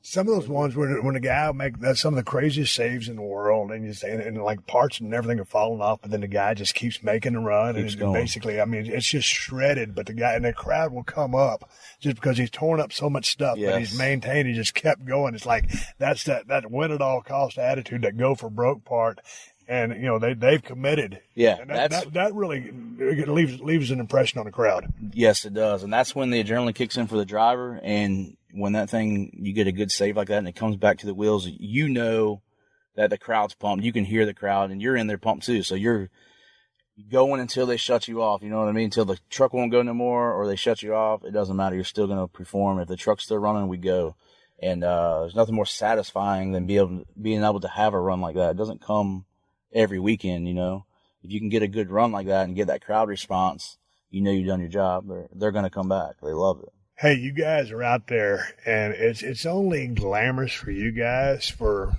Some of those ones when a guy will make some of the craziest saves in the world, and like parts and everything are falling off, but then the guy just keeps making a run. And basically, I mean, it's just shredded, but the crowd will come up just because he's torn up so much stuff, but he's maintained. He just kept going. It's like, that's that win at all cost attitude, that go for broke part. And, you know, they've committed. Yeah. And that really leaves an impression on the crowd. Yes, it does. And that's when the adrenaline kicks in for the driver. And when that thing, you get a good save like that and it comes back to the wheels, you know that the crowd's pumped. You can hear the crowd and you're in there pumped too. So you're going until they shut you off. You know what I mean? Until the truck won't go no more or they shut you off. It doesn't matter. You're still going to perform. If the truck's still running, we go. And there's nothing more satisfying than being able to have a run like that. It doesn't come every weekend, you know. If you can get a good run like that and get that crowd response, you know you've done your job. They're going to come back. They love it. Hey, you guys are out there, and it's only glamorous for you guys for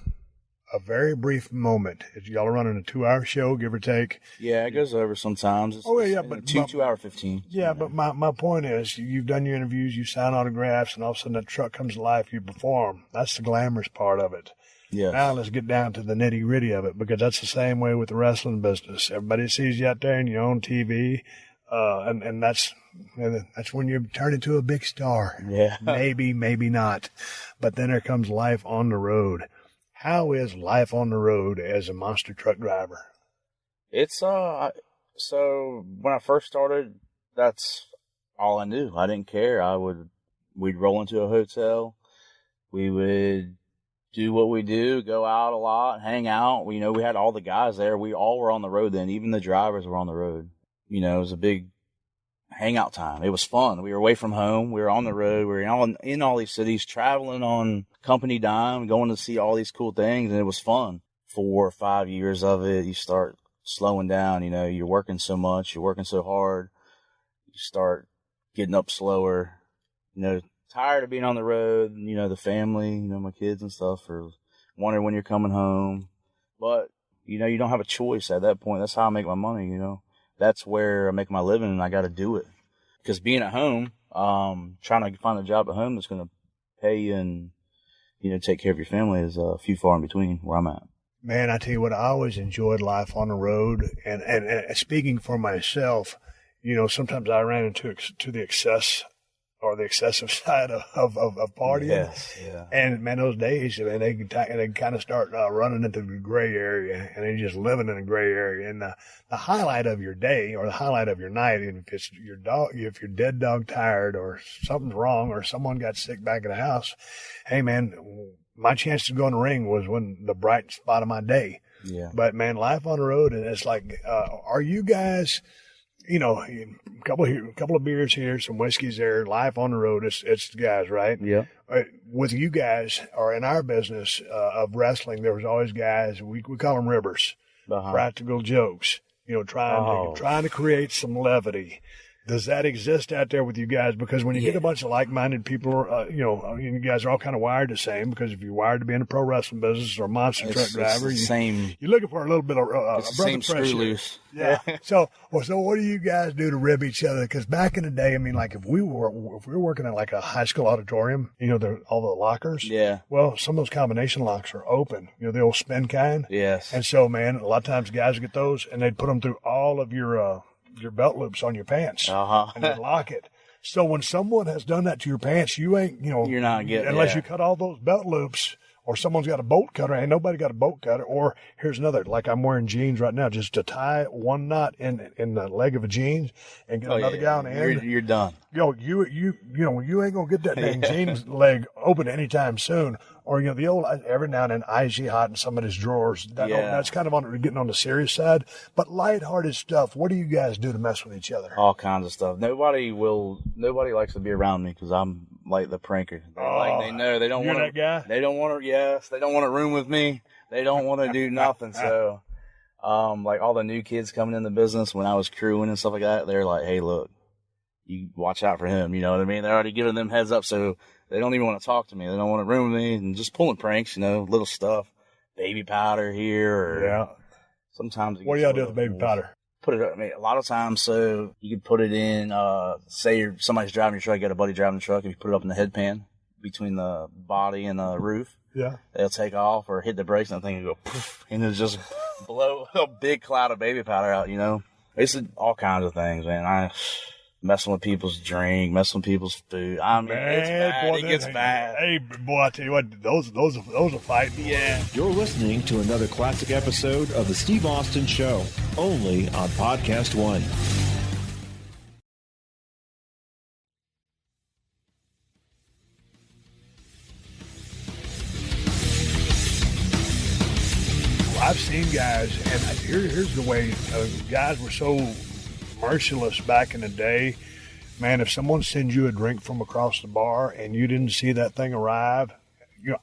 a very brief moment. Y'all are running a 2-hour show, give or take. Yeah, it goes over sometimes. But 2 hour 15. Yeah, but my point is, you've done your interviews, you sign autographs, and all of a sudden that truck comes to life, you perform. That's the glamorous part of it. Yeah. Now let's get down to the nitty gritty of it, because that's the same way with the wrestling business. Everybody sees you out there and you're on TV, and that's when you turn into a big star. Yeah. Maybe not. But then there comes life on the road. How is life on the road as a monster truck driver? It's, so when I first started, that's all I knew. I didn't care. We'd roll into a hotel. We would do what we do, go out a lot, hang out. We had all the guys there. We all were on the road then. Even the drivers were on the road. You know, it was a big hangout time. It was fun. We were away from home. We were on the road. We were in all these cities, traveling on company dime, going to see all these cool things, and it was fun. 4 or 5 years of it, you start slowing down. You know, you're working so much, you're working so hard, you start getting up slower. You know, tired of being on the road. You know, the family, you know, my kids and stuff are wondering when you're coming home. But, you know, you don't have a choice at that point. That's how I make my money, you know. That's where I make my living, and I got to do it. Because being at home, trying to find a job at home that's going to pay you and, you know, take care of your family is few far in between where I'm at. Man, I tell you what, I always enjoyed life on the road. And speaking for myself, you know, sometimes I ran into the excess or the excessive side of partying. Yes, yeah. And man, those days, I mean, they kind of start running into the gray area, and they're just living in a gray area. And the highlight of your day or the highlight of your night, if it's your dog, if you're dead dog tired or something's wrong or someone got sick back in the house, hey man, my chance to go in the ring was when the bright spot of my day. Yeah. But man, life on the road, and it's like, are you guys? You know, a couple of beers here, some whiskeys there, life on the road. It's the guys, right? Yeah. With you guys, or in our business of wrestling, there was always guys. We call them ribbers, practical jokes. You know, trying to create some levity. Does that exist out there with you guys? Because when you get a bunch of like-minded people, you know, you guys are all kind of wired the same. Because if you're wired to be in the pro wrestling business or a monster truck driver, you're looking for a little bit of same screw loose. Yeah. So what do you guys do to rib each other? Because back in the day, I mean, like if we were working at like a high school auditorium, you know, all the lockers. Yeah. Well, some of those combination locks are open. You know, the old spin kind. Yes. And so, man, a lot of times guys get those and they'd put them through all of your belt loops on your pants and then lock it. So when someone has done that to your pants, you ain't, you know, you're not getting, unless you cut all those belt loops or someone's got a bolt cutter. Ain't nobody got a bolt cutter. Or here's another, like I'm wearing jeans right now, just to tie one knot in the leg of a jeans and get another guy on the end. You're done. Yo, you know, you ain't gonna get that dang jeans leg open anytime soon. Or, you know, the old, every now and then, icy hot in somebody's drawers. That's kind of getting on the serious side. But lighthearted stuff, what do you guys do to mess with each other? All kinds of stuff. Nobody likes to be around me because I'm like the pranker. They know they don't want that guy? They don't want to, they don't want to room with me. They don't want to do nothing. So, like all the new kids coming in the business when I was crewing and stuff like that, they're like, hey, look, you watch out for him. You know what I mean? They're already giving them heads up. So, they don't even want to talk to me. They don't want to room with me and just pulling pranks, you know, little stuff. Baby powder here. Or sometimes. What do y'all do with the baby powder? Put it up. I mean, a lot of times, so you can put it in, say somebody's driving your truck, you got a buddy driving the truck, if you put it up in the headpan between the body and the roof. Yeah. They'll take off or hit the brakes and the thing will go poof, and it'll just blow a big cloud of baby powder out, you know. It's all kinds of things, man. messing with people's drink, messing with people's food. I mean, it's bad. Boy, it gets bad. Hey, boy, I tell you what, those are fighting. Yeah. You're listening to another classic episode of The Steve Austin Show, only on PodcastOne. I've seen guys, and here's the way guys were so merciless back in the day. Man, if someone sends you a drink from across the bar and you didn't see that thing arrive,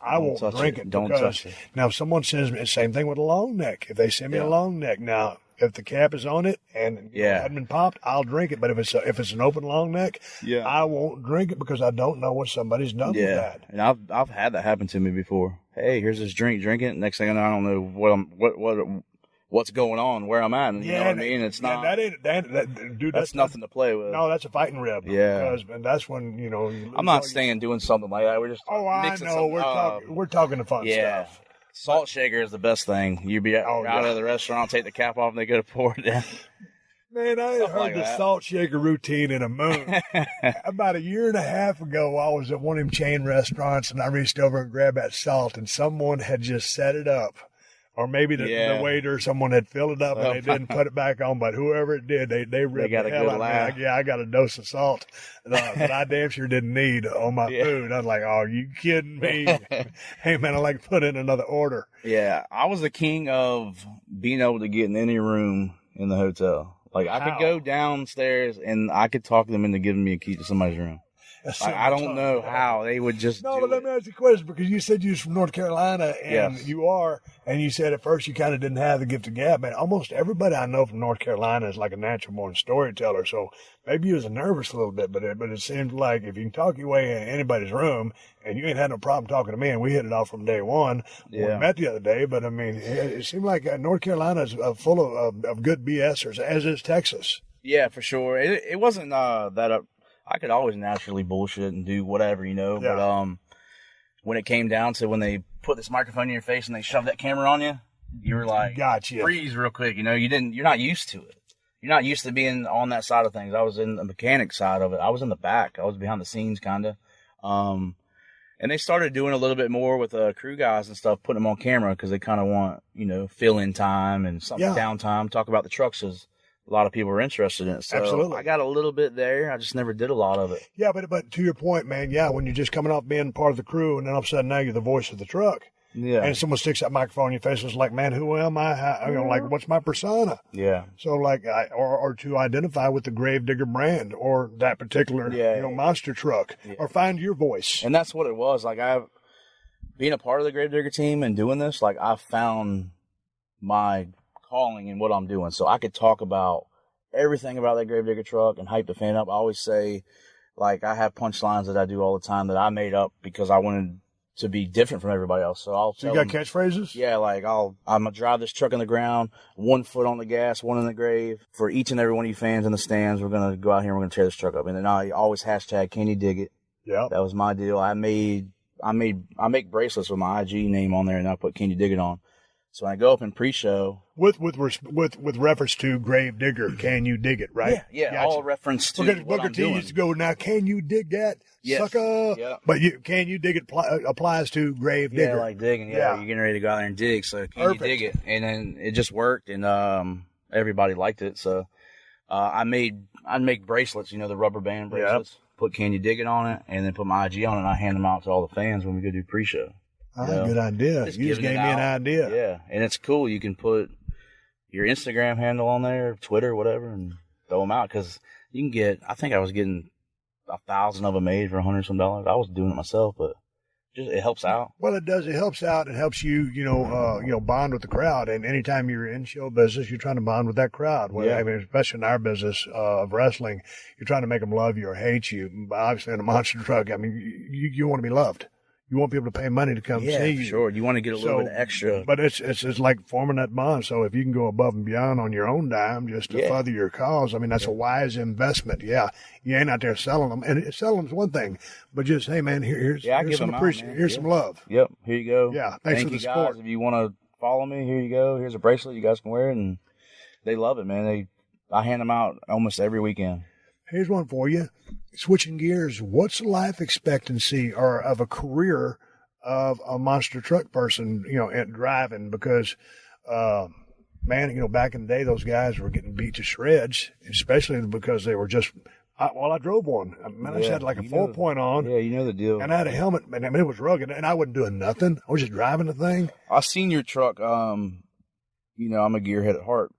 I won't drink it. Don't touch it. Now, if someone sends me, same thing with a long neck. If they send me a long neck, now, if the cap is on it and it hadn't been popped, I'll drink it. But if it's an open long neck, I won't drink it because I don't know what somebody's done with that. And I've had that happen to me before. Hey, here's this drink, drink it. Next thing I know, I don't know what's going on, where I'm at. And you know what I mean? It's not. Dude, that's nothing to play with. No, that's a fighting rib. Yeah. And that's when, I'm not saying doing something like that. We're just I know. We're talking the fun stuff. Salt shaker is the best thing. You be out of the restaurant, take the cap off, and they go to pour it down. Man, I heard the salt shaker routine in a moon. About a year and a half ago, I was at one of them chain restaurants, and I reached over and grabbed that salt, and someone had just set it up. Or maybe the waiter, someone had filled it up and they didn't put it back on. But whoever it did, they ripped the hell out of me. I got a dose of salt that I damn sure didn't need on my food. I was like, oh, you kidding me? Hey, man, I like to put in another order. Yeah, I was the king of being able to get in any room in the hotel. Like, I could go downstairs and I could talk them into giving me a key to somebody's room. I don't know how they would just No, but let me ask you a question, because you said you was from North Carolina, and you are, and you said at first you kind of didn't have the gift of gab. Man, almost everybody I know from North Carolina is like a natural-born storyteller, so maybe you was nervous a little bit, but it seemed like if you can talk your way in anybody's room, and you ain't had no problem talking to me, and we hit it off from day one. We met the other day, but I mean, it seemed like North Carolina is full of good BSers, as is Texas. Yeah, for sure. It wasn't that I could always naturally bullshit and do whatever, but when it came down to when they put this microphone in your face and they shoved that camera on you, you were like, gotcha. Freeze real quick. You're not used to it. You're not used to being on that side of things. I was in the mechanic side of it. I was in the back. I was behind the scenes kind of. And they started doing a little bit more with crew guys and stuff, putting them on camera because they kind of want, fill-in time and some downtime, talk about the trucks as a lot of people are interested in it. So absolutely. I got a little bit there. I just never did a lot of it. Yeah, but to your point, man, when you're just coming off being part of the crew and then all of a sudden now you're the voice of the truck. Yeah. And someone sticks that microphone in your face and it's like, man, who am I? What's my persona? Yeah. So or to identify with the Gravedigger brand or that particular, monster truck or find your voice. And that's what it was. Like being a part of the Gravedigger team and doing this, like I found my calling in what I'm doing. So I could talk about everything about that Gravedigger truck and hype the fan up. I always say, like, I have punchlines that I do all the time that I made up because I wanted to be different from everybody else. So I'll tell you got catchphrases? Yeah, like I'm gonna drive this truck in the ground, 1 foot on the gas, 1 in the grave. For each and every one of you fans in the stands, we're gonna go out here and we're gonna tear this truck up. And then I always hashtag can you dig it? Yeah. That was my deal. I make bracelets with my IG name on there and I put can you dig it on. So when I go up in pre-show, with reference to Gravedigger, can you dig it? Right? Yeah, gotcha. All reference to what I'm doing. Used to go, now can you dig that, sucker? Yeah. But can you dig it applies to Gravedigger. Yeah, like digging. Yeah, you're getting ready to go out there and dig. So can you dig it? And then it just worked, and everybody liked it. So I'd make bracelets, the rubber band bracelets. Put can you dig it on it, and then put my IG on it, and I hand them out to all the fans when we go do pre-show. Good idea. You just gave me an idea. Yeah, and it's cool. You can put your Instagram handle on there, Twitter, whatever, and throw them out because you can get. I think I was getting 1,000 of them made for $100 some. I was doing it myself, but it helps out. Well, it does. It helps out. It helps you, bond with the crowd. And anytime you're in show business, you're trying to bond with that crowd. Well, I mean, especially in our business of wrestling, you're trying to make them love you or hate you. But obviously, in a monster truck, I mean, you want to be loved. You want people to pay money to come see you. Sure. You want to get a little bit extra. But it's like forming that bond. So if you can go above and beyond on your own dime just to further your cause, I mean, that's a wise investment. Yeah. You ain't out there selling them. And selling them's one thing. But just, hey, man, here's some appreciation. Here's some love. Yep. Here you go. Yeah. Thanks for the support. Guys. If you want to follow me, here you go. Here's a bracelet. You guys can wear it. And they love it, man. I hand them out almost every weekend. Here's one for you. Switching gears, what's the life expectancy or of a career of a monster truck person, at driving? Because, man, back in the day, those guys were getting beat to shreds, especially because they were just, I drove one. I just had like a 4-point on. Yeah, you know the deal. And I had a helmet, and it was rugged, and I wasn't doing nothing. I was just driving the thing. I seen your truck. I'm a gearhead at heart.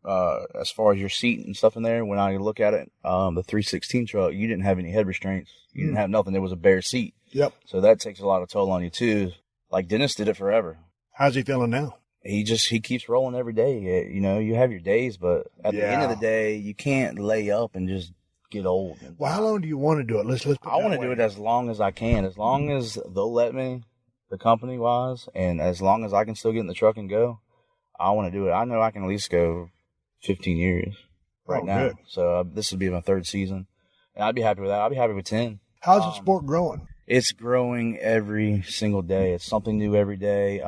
As far as your seat and stuff in there, when I look at it, the 316 truck, you didn't have any head restraints. You didn't have nothing. It was a bare seat. Yep. So that takes a lot of toll on you too. Like Dennis did it forever. How's he feeling now? He keeps rolling every day. You have your days, but at the end of the day, you can't lay up and just get old. Well, how long do you want to do it? Let's I want to do it as long as I can, as long as they'll let me, the company wise, and as long as I can still get in the truck and go. I want to do it. I know I can at least go 15 years right now. Good. So this would be my 3rd season. And I'd be happy with that. I'd be happy with 10. How's the sport growing? It's growing every single day. It's something new every day.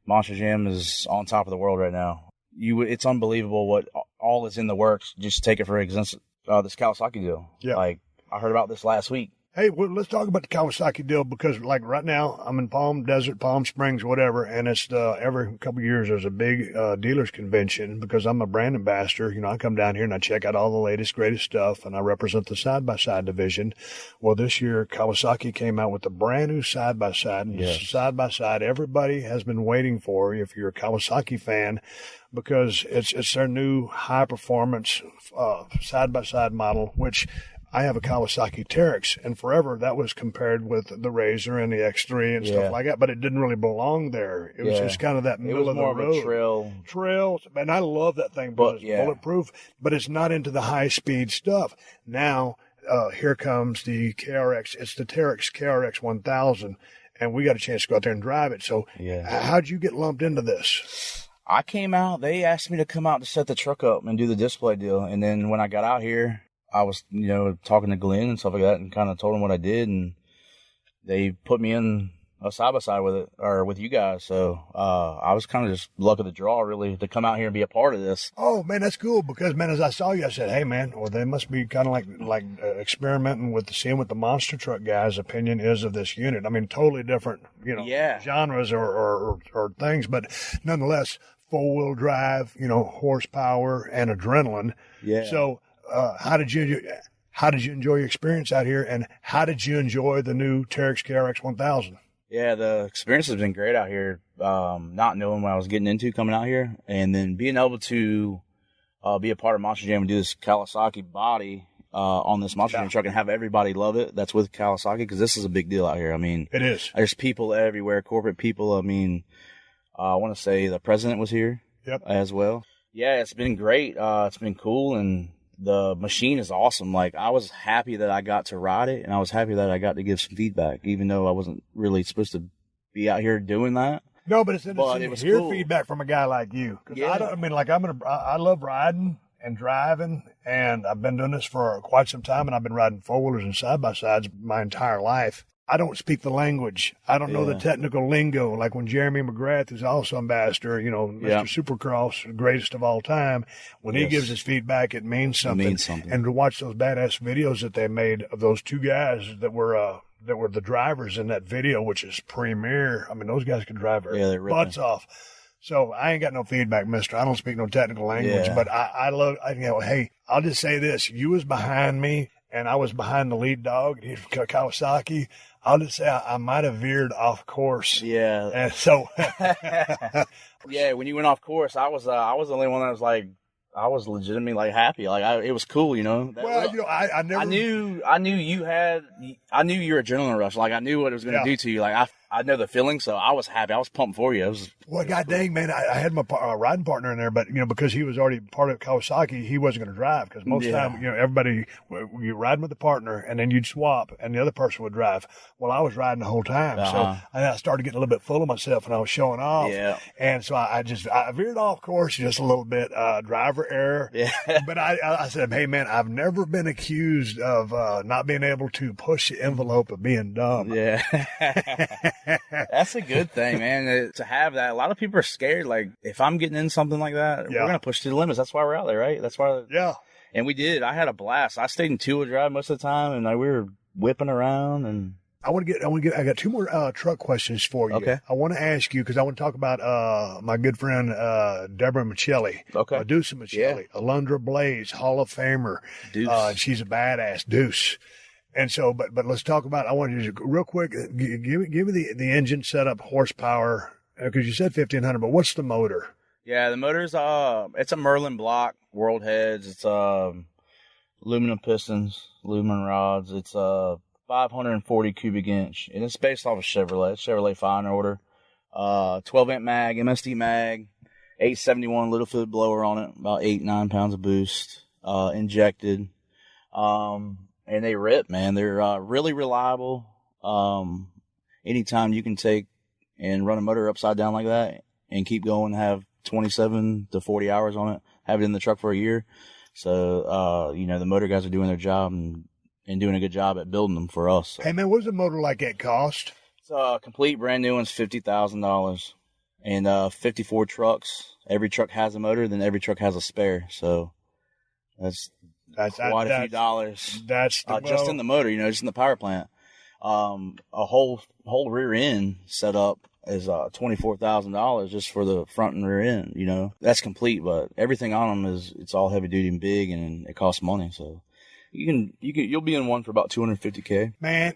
Monster Jam is on top of the world right now. It's unbelievable what all is in the works. Just take it for example, this Kawasaki deal. Yeah. Like, I heard about this last week. Hey, well, let's talk about the Kawasaki deal because, like, right now I'm in Palm Desert, Palm Springs, whatever, and it's every couple of years there's a big dealers convention because I'm a brand ambassador. I come down here and I check out all the latest, greatest stuff, and I represent the side-by-side division. Well, this year Kawasaki came out with a brand new side-by-side, and yes. Side-by-side everybody has been waiting for if you're a Kawasaki fan because it's their new high-performance side-by-side model, which I have a Kawasaki Teryx, and forever that was compared with the Razor and the X3 and stuff like that, but it didn't really belong there. It was just kind of that middle of the road. It was more of a trail, and I love that thing because it's bulletproof, but it's not into the high-speed stuff. Now, here comes the KRX. It's the Teryx KRX 1000, and we got a chance to go out there and drive it. So how'd you get lumped into this? I came out. They asked me to come out to set the truck up and do the display deal, and then when I got out here, I was, talking to Glenn and stuff like that and kind of told him what I did, and they put me in a side-by-side with it, or with you guys. So I was kind of just luck of the draw, really, to come out here and be a part of this. Oh, man, that's cool because, man, as I saw you, I said, hey, man, well, they must be kind of like experimenting with seeing what the monster truck guy's opinion is of this unit. I mean, totally different, genres or things, but nonetheless, four-wheel drive, horsepower and adrenaline. Yeah. So, how did you enjoy your experience out here, and how did you enjoy the new Teryx KRX 1000? Yeah, the experience has been great out here. Not knowing what I was getting into coming out here, and then being able to be a part of Monster Jam and do this Kawasaki body on this Monster Jam truck and have everybody love it. That's with Kawasaki because this is a big deal out here. I mean, it is. There's people everywhere, corporate people. I mean, I want to say the president was here as well. Yeah, it's been great. It's been cool, and the machine is awesome. Like, I was happy that I got to ride it, and I was happy that I got to give some feedback, even though I wasn't really supposed to be out here doing that. No, but it's interesting to hear feedback from a guy like you. I love riding and driving, and I've been doing this for quite some time, and I've been riding four-wheelers and side-by-sides my entire life. I don't speak the language. I don't know the technical lingo. Like when Jeremy McGrath, who's also ambassador, Mr. Supercross, greatest of all time, when he gives his feedback, it means something. And to watch those badass videos that they made of those two guys that were the drivers in that video, which is premier. I mean, those guys could drive their butts off. So I ain't got no feedback, mister. I don't speak no technical language, but hey, I'll just say this. You was behind me, and I was behind the lead dog, Kawasaki. I'll just say I might have veered off course. Yeah. And so. Yeah, when you went off course, I was the only one that was like, I was legitimately happy. It was cool, I never. I knew you were adrenaline rush. I knew what it was going to do to you. I know the feeling, so I was happy. I was pumped for you. Well, god dang, man, I had my riding partner in there, but because he was already part of Kawasaki, he wasn't going to drive because most of the time, everybody, you riding with the partner and then you'd swap and the other person would drive. Well, I was riding the whole time, so I started getting a little bit full of myself and I was showing off. Yeah. And so I veered off course just a little bit, driver error. Yeah. But I said, hey man, I've never been accused of not being able to push the envelope of being dumb. Yeah. That's a good thing, man, to have that. A lot of people are scared. If I'm getting in something like that, we're going to push to the limits. That's why we're out there, right? That's why. Yeah. And we did. I had a blast. I stayed in two-wheel drive most of the time, and we were whipping around. And I got two more truck questions for you. Okay. I want to ask you, because I want to talk about my good friend Deborah Michelli. Okay. Madusa Michelli. Yeah. Alundra Blayze, Hall of Famer. Deuce. And she's a badass, Deuce. And so, but let's talk about, I want you to, real quick, give me the engine setup, horsepower, because you said 1,500, but what's the motor? Yeah, the motor's it's a Merlin block, world heads. It's aluminum pistons, aluminum rods. It's 540 cubic inch, and it's based off of Chevrolet Fine Order. 12-amp mag, MSD mag, 871 little fluid blower on it, about 8-9 pounds of boost, injected. And they rip, man. They're really reliable. Anytime you can take and run a motor upside down like that and keep going, have 27 to 40 hours on it, have it in the truck for a year. So, the motor guys are doing their job and doing a good job at building them for us. So. Hey, man, what's a motor like that cost? It's a complete brand new one's $50,000. And 54 trucks. Every truck has a motor, then every truck has a spare. So that's quite a few dollars. That's just in the motor, just in the power plant. A whole rear end set up is $24,000 just for the front and rear end. That's complete, but everything on them it's all heavy duty and big, and it costs money. So you'll be in one for about $250K. Man,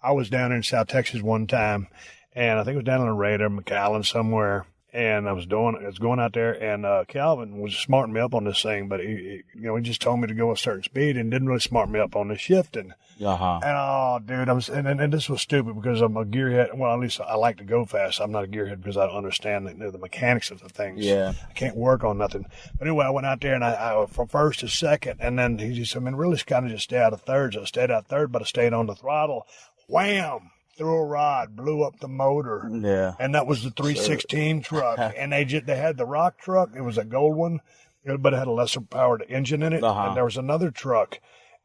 I was down in South Texas one time, and I think it was down in Laredo, McAllen somewhere. And I was going out there, and Calvin was smarting me up on this thing, but he just told me to go a certain speed and didn't really smart me up on the shifting. Uh-huh. And dude, and this was stupid because I'm a gearhead. Well, at least I like to go fast. I'm not a gearhead because I don't understand the mechanics of the things. Yeah. I can't work on nothing. But anyway, I went out there and I from first to second, and then he just, really kind of just stay out of thirds. I stayed out third, but I stayed on the throttle. Wham! Threw a rod, blew up the motor. Yeah. And that was the 316 truck. And they had the rock truck. It was a gold one, but it had a lesser powered engine in it. Uh-huh. And there was another truck.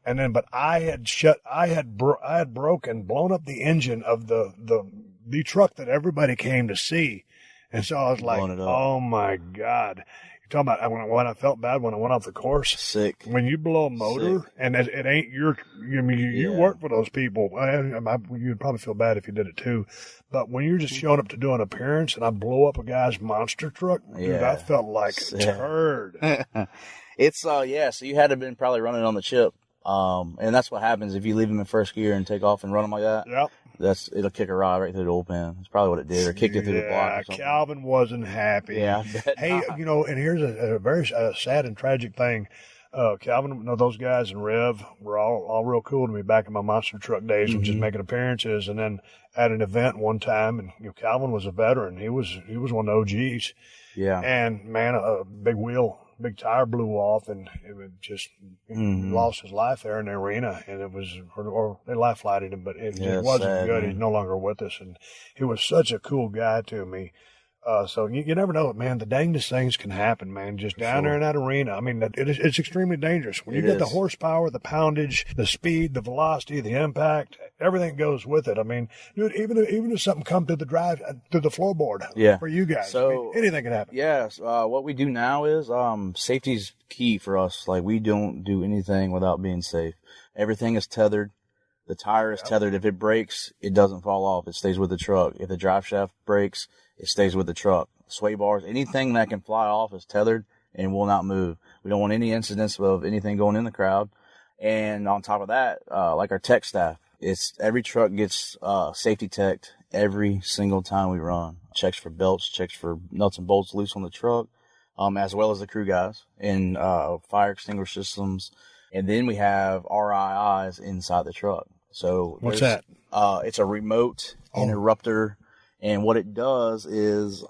And then, but I had blown up the engine of the truck that everybody came to see. And so I was like, oh my God. You're talking about when I felt bad when I went off the course. Sick. When you blow a motor and it ain't you work for those people. You'd probably feel bad if you did it too. But when you're just showing up to do an appearance and I blow up a guy's monster truck, dude, I felt like a turd. It's, so you had to have been probably running on the chip. And that's what happens if you leave them in first gear and take off and run them like that. Yep. It'll kick a rod right through the oil pan. That's probably what it did, or kicked it through the block or something. Calvin wasn't happy. Yeah, I bet Hey, not. And here's a very sad and tragic thing. Calvin, those guys in Rev were all real cool to me back in my monster truck days, mm-hmm. just making appearances. And then at an event one time, and Calvin was a veteran. He was one of the OGs. Yeah. And man, a big tire blew off, and it just lost his life there in the arena. And it was, or they life flighted him, but it wasn't sad, good. Man. He's no longer with us, and he was such a cool guy to me. So you never know, man. The dangest things can happen, man. Just down there in that arena. I mean, it's extremely dangerous. When you get the horsepower, the poundage, the speed, the velocity, the impact, everything goes with it. I mean, dude, even if something come through the floorboard, for you guys, so anything can happen. Yes. What we do now is safety's key for us. Like, we don't do anything without being safe. Everything is tethered. The tire is tethered. If it breaks, it doesn't fall off. It stays with the truck. If the drive shaft breaks, it stays with the truck. Sway bars, anything that can fly off is tethered and will not move. We don't want any incidents of anything going in the crowd. And on top of that, like our tech staff, every truck gets safety teched every single time we run. Checks for belts, checks for nuts and bolts loose on the truck, as well as the crew guys, and fire extinguisher systems. And then we have RIIs inside the truck. So what's that? It's a remote interrupter. And what it does is,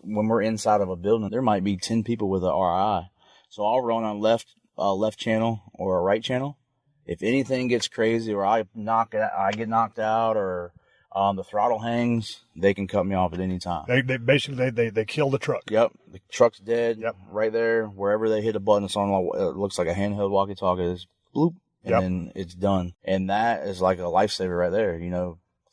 when we're inside of a building, there might be 10 people with an RI. So I'll run on left channel or a right channel. If anything gets crazy, or I get knocked out, or the throttle hangs, they can cut me off at any time. They basically kill the truck. Yep, the truck's dead. Yep, right there, wherever they hit a button, it's on. It looks like a handheld walkie-talkie. It's bloop, and then it's done. And that is like a lifesaver right there.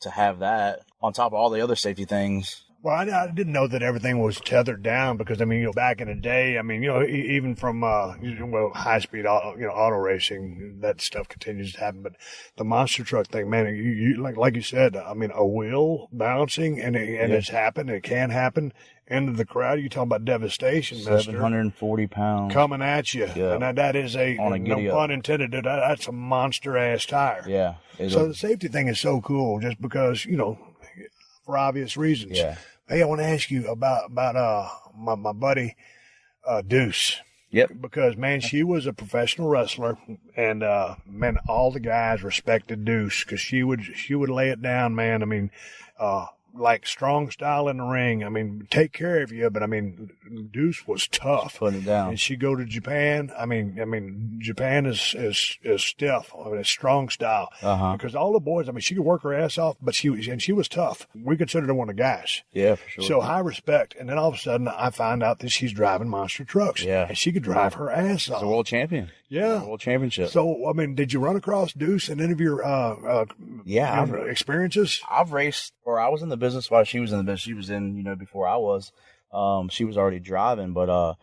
To have that on top of all the other safety things. Well, I didn't know that everything was tethered down because, I mean, back in the day, I mean, even from, high-speed, auto racing, that stuff continues to happen. But the monster truck thing, man, you like you said, I mean, a wheel bouncing and it's happened. It can happen. Into the crowd, you talking about devastation, mister. 740 pounds. Coming at you. Yeah. And that is no pun intended, that's a monster-ass tire. Yeah. So the safety thing is so cool just because, for obvious reasons. Yeah. Hey, I want to ask you about my buddy Deuce. Yep. Because, man, she was a professional wrestler, and man, all the guys respected Deuce because she would lay it down, man. I mean, like strong style in the ring. I mean, take care of you, but I mean, Deuce was tough. Putting it down. And she go to Japan. I mean, Japan is stiff. I mean, it's strong style. Because all the boys, I mean, she could work her ass off, but she was tough. We considered her one of the guys. Yeah, for sure. So high respect. And then all of a sudden, I find out that she's driving monster trucks. Yeah. And she could drive her ass off. She's a world champion. Yeah. World championship. So, I mean, did you run across Deuce in any of your experiences? I've raced, or I was in the business while she was in the business. She was in, before I was. She was already driving, but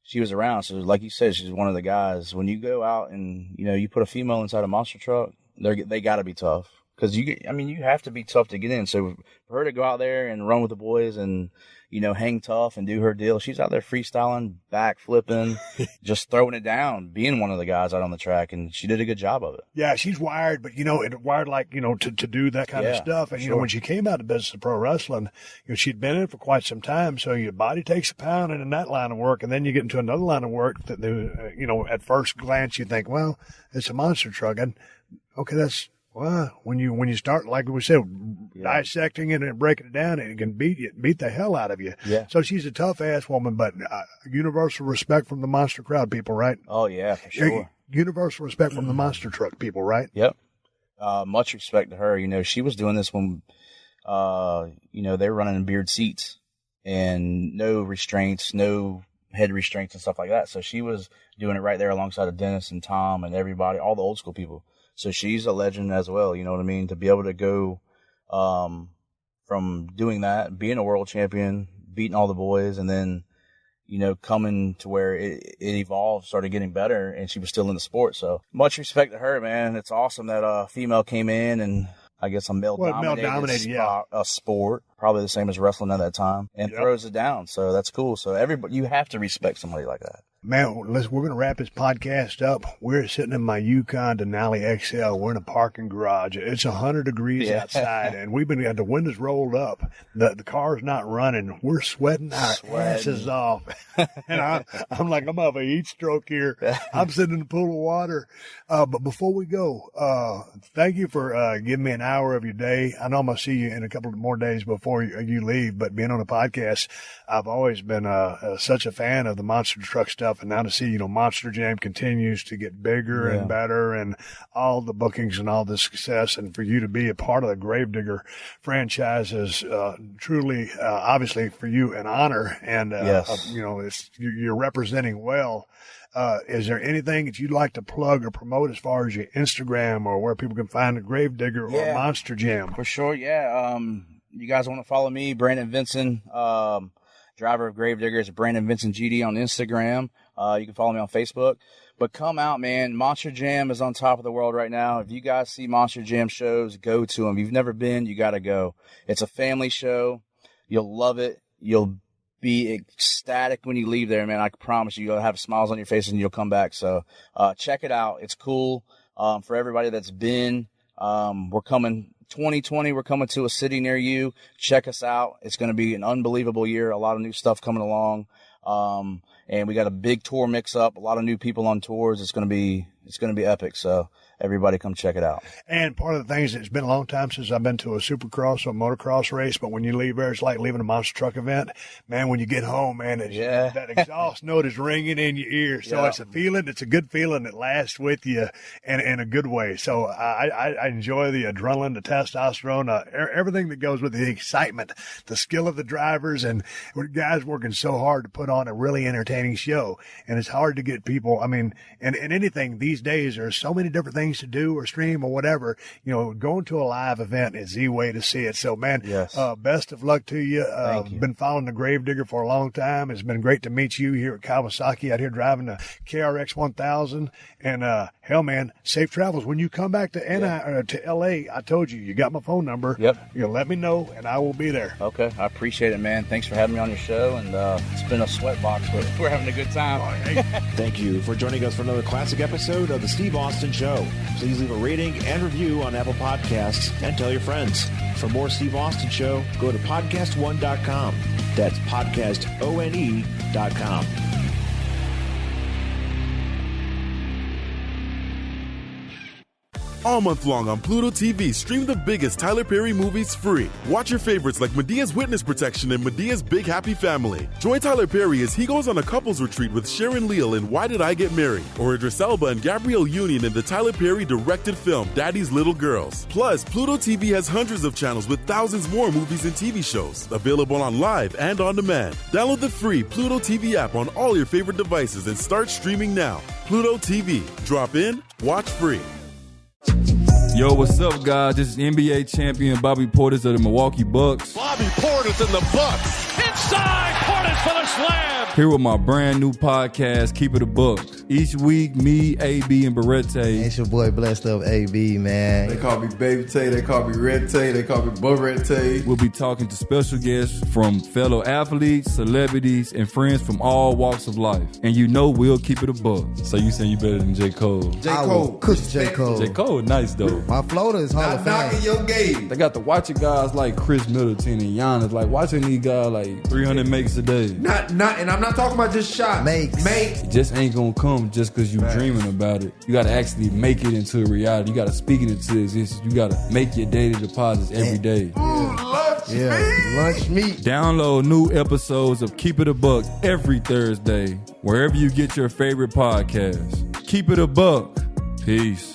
she was around. So, like you said, she's one of the guys. When you go out and, you put a female inside a monster truck, they got to be tough. Because, you have to be tough to get in. So, for her to go out there and run with the boys and, hang tough and do her deal. She's out there freestyling, back flipping, just throwing it down, being one of the guys out on the track, and she did a good job of it. Yeah, she's wired, but, wired like, to do that kind of stuff. And, sure. When she came out of business of pro wrestling, she'd been in it for quite some time, so your body takes a pounding in that line of work, and then you get into another line of work that, at first glance you think, well, it's a monster truck, and, okay, that's... Well, when you start, like we said, dissecting it and breaking it down, it can beat the hell out of you. Yeah. So she's a tough ass woman, but universal respect from the monster crowd people, right? Oh yeah, for sure. Universal respect from the monster truck people, right? Yep. Much respect to her. She was doing this when, they were running in beard seats and no restraints, no head restraints and stuff like that. So she was doing it right there alongside of Dennis and Tom and everybody, all the old school people. So she's a legend as well, you know what I mean? To be able to go from doing that, being a world champion, beating all the boys, and then, coming to where it evolved, started getting better, and she was still in the sport. So much respect to her, man. It's awesome that a female came in, and I guess a male-dominated sport, probably the same as wrestling at that time, and throws it down. So that's cool. So you have to respect somebody like that. Man, we're going to wrap this podcast up. We're sitting in my Yukon Denali XL. We're in a parking garage. It's 100 degrees outside, and we've got the windows rolled up. The car's not running. We're sweating our asses off. And I'm like, I'm having a heat stroke here. I'm sitting in the pool of water. But before we go, thank you for giving me an hour of your day. I know I'm going to see you in a couple more days before you leave, but being on a podcast, I've always been such a fan of the monster truck stuff. And now to see, Monster Jam continues to get bigger and better, and all the bookings and all the success, and for you to be a part of the Gravedigger franchise is truly, obviously, for you an honor. And you're representing well. Is there anything that you'd like to plug or promote as far as your Instagram or where people can find the Gravedigger or Monster Jam? For sure, yeah. You guys want to follow me, Brandon Vinson, driver of Gravedigger. It's Brandon Vinson GD on Instagram. You can follow me on Facebook. But come out, man. Monster Jam is on top of the world right now. If you guys see Monster Jam shows, go to them. If you've never been, you got to go. It's a family show. You'll love it. You'll be ecstatic when you leave there, man. I can promise you, you'll have smiles on your face and you'll come back. So check it out. It's cool. For everybody that's been, we're coming 2020. We're coming to a city near you. Check us out. It's going to be an unbelievable year. A lot of new stuff coming along. And we got a big tour mix up, a lot of new people on tours. It's going to be epic. So everybody come check it out. And part of the things, it's been a long time since I've been to a supercross or motocross race, but when you leave there, it's like leaving a monster truck event. Man, when you get home, man, that exhaust note is ringing in your ear. So it's a feeling, it's a good feeling that lasts with you in a good way. So I enjoy the adrenaline, the testosterone, everything that goes with the excitement, the skill of the drivers, and guys working so hard to put on a really entertaining show. And it's hard to get people, I mean, and anything these these days, there are so many different things to do or stream or whatever. Going to a live event is the way to see it. So, man, yes. Best of luck to you. Thank you. Been following the Gravedigger for a long time. It's been great to meet you here at Kawasaki out here driving the KRX 1000. And, hell, man, safe travels. When you come back to LA, I told you got my phone number. Yep. You'll let me know, and I will be there. Okay. I appreciate it, man. Thanks for having me on your show. And it's been a sweat box, but we're having a good time. Thank you for joining us for another classic episode of The Steve Austin Show. Please leave a rating and review on Apple Podcasts and tell your friends. For more Steve Austin Show, go to PodcastOne.com. That's PodcastOne.com. All month long on Pluto TV, stream the biggest Tyler Perry movies free. Watch your favorites like Medea's Witness Protection and Medea's Big Happy Family. Join Tyler Perry as he goes on a couples retreat with Sharon Leal in Why Did I Get Married? Or Idris Elba and Gabrielle Union in the Tyler Perry directed film Daddy's Little Girls. Plus, Pluto TV has hundreds of channels with thousands more movies and TV shows. Available on live and on demand. Download the free Pluto TV app on all your favorite devices and start streaming now. Pluto TV. Drop in, watch free. Yo, what's up, guys? This is NBA champion Bobby Portis of the Milwaukee Bucks. Bobby Portis in the Bucks. Inside, Portis for the slam. Here with my brand new podcast, Keep It a Buck. Each week, me, AB, and Barrette. It's your boy Blessed Up AB, man. They call me Baby Tay, they call me Red Tay, they call me Barrette. We'll be talking to special guests from fellow athletes, celebrities, and friends from all walks of life. And we'll keep it a buck. So you saying you better than J. Cole? J. Cole. Cook J. Cole. J. Cole nice, though. My floater is Hall of Fame. Knocking your game. They got to watch it guys like Chris Middleton and Giannis, like watching these guys like 300 makes a day. Not, and I'm not talking about just shots. Makes. It just ain't gonna come just because you dreaming about it. You gotta actually make it into a reality. You gotta speak it into existence. You gotta make your daily deposits every day. Lunch meat. Download new episodes of Keep It a Buck every Thursday, wherever you get your favorite podcast. Keep it a buck. Peace.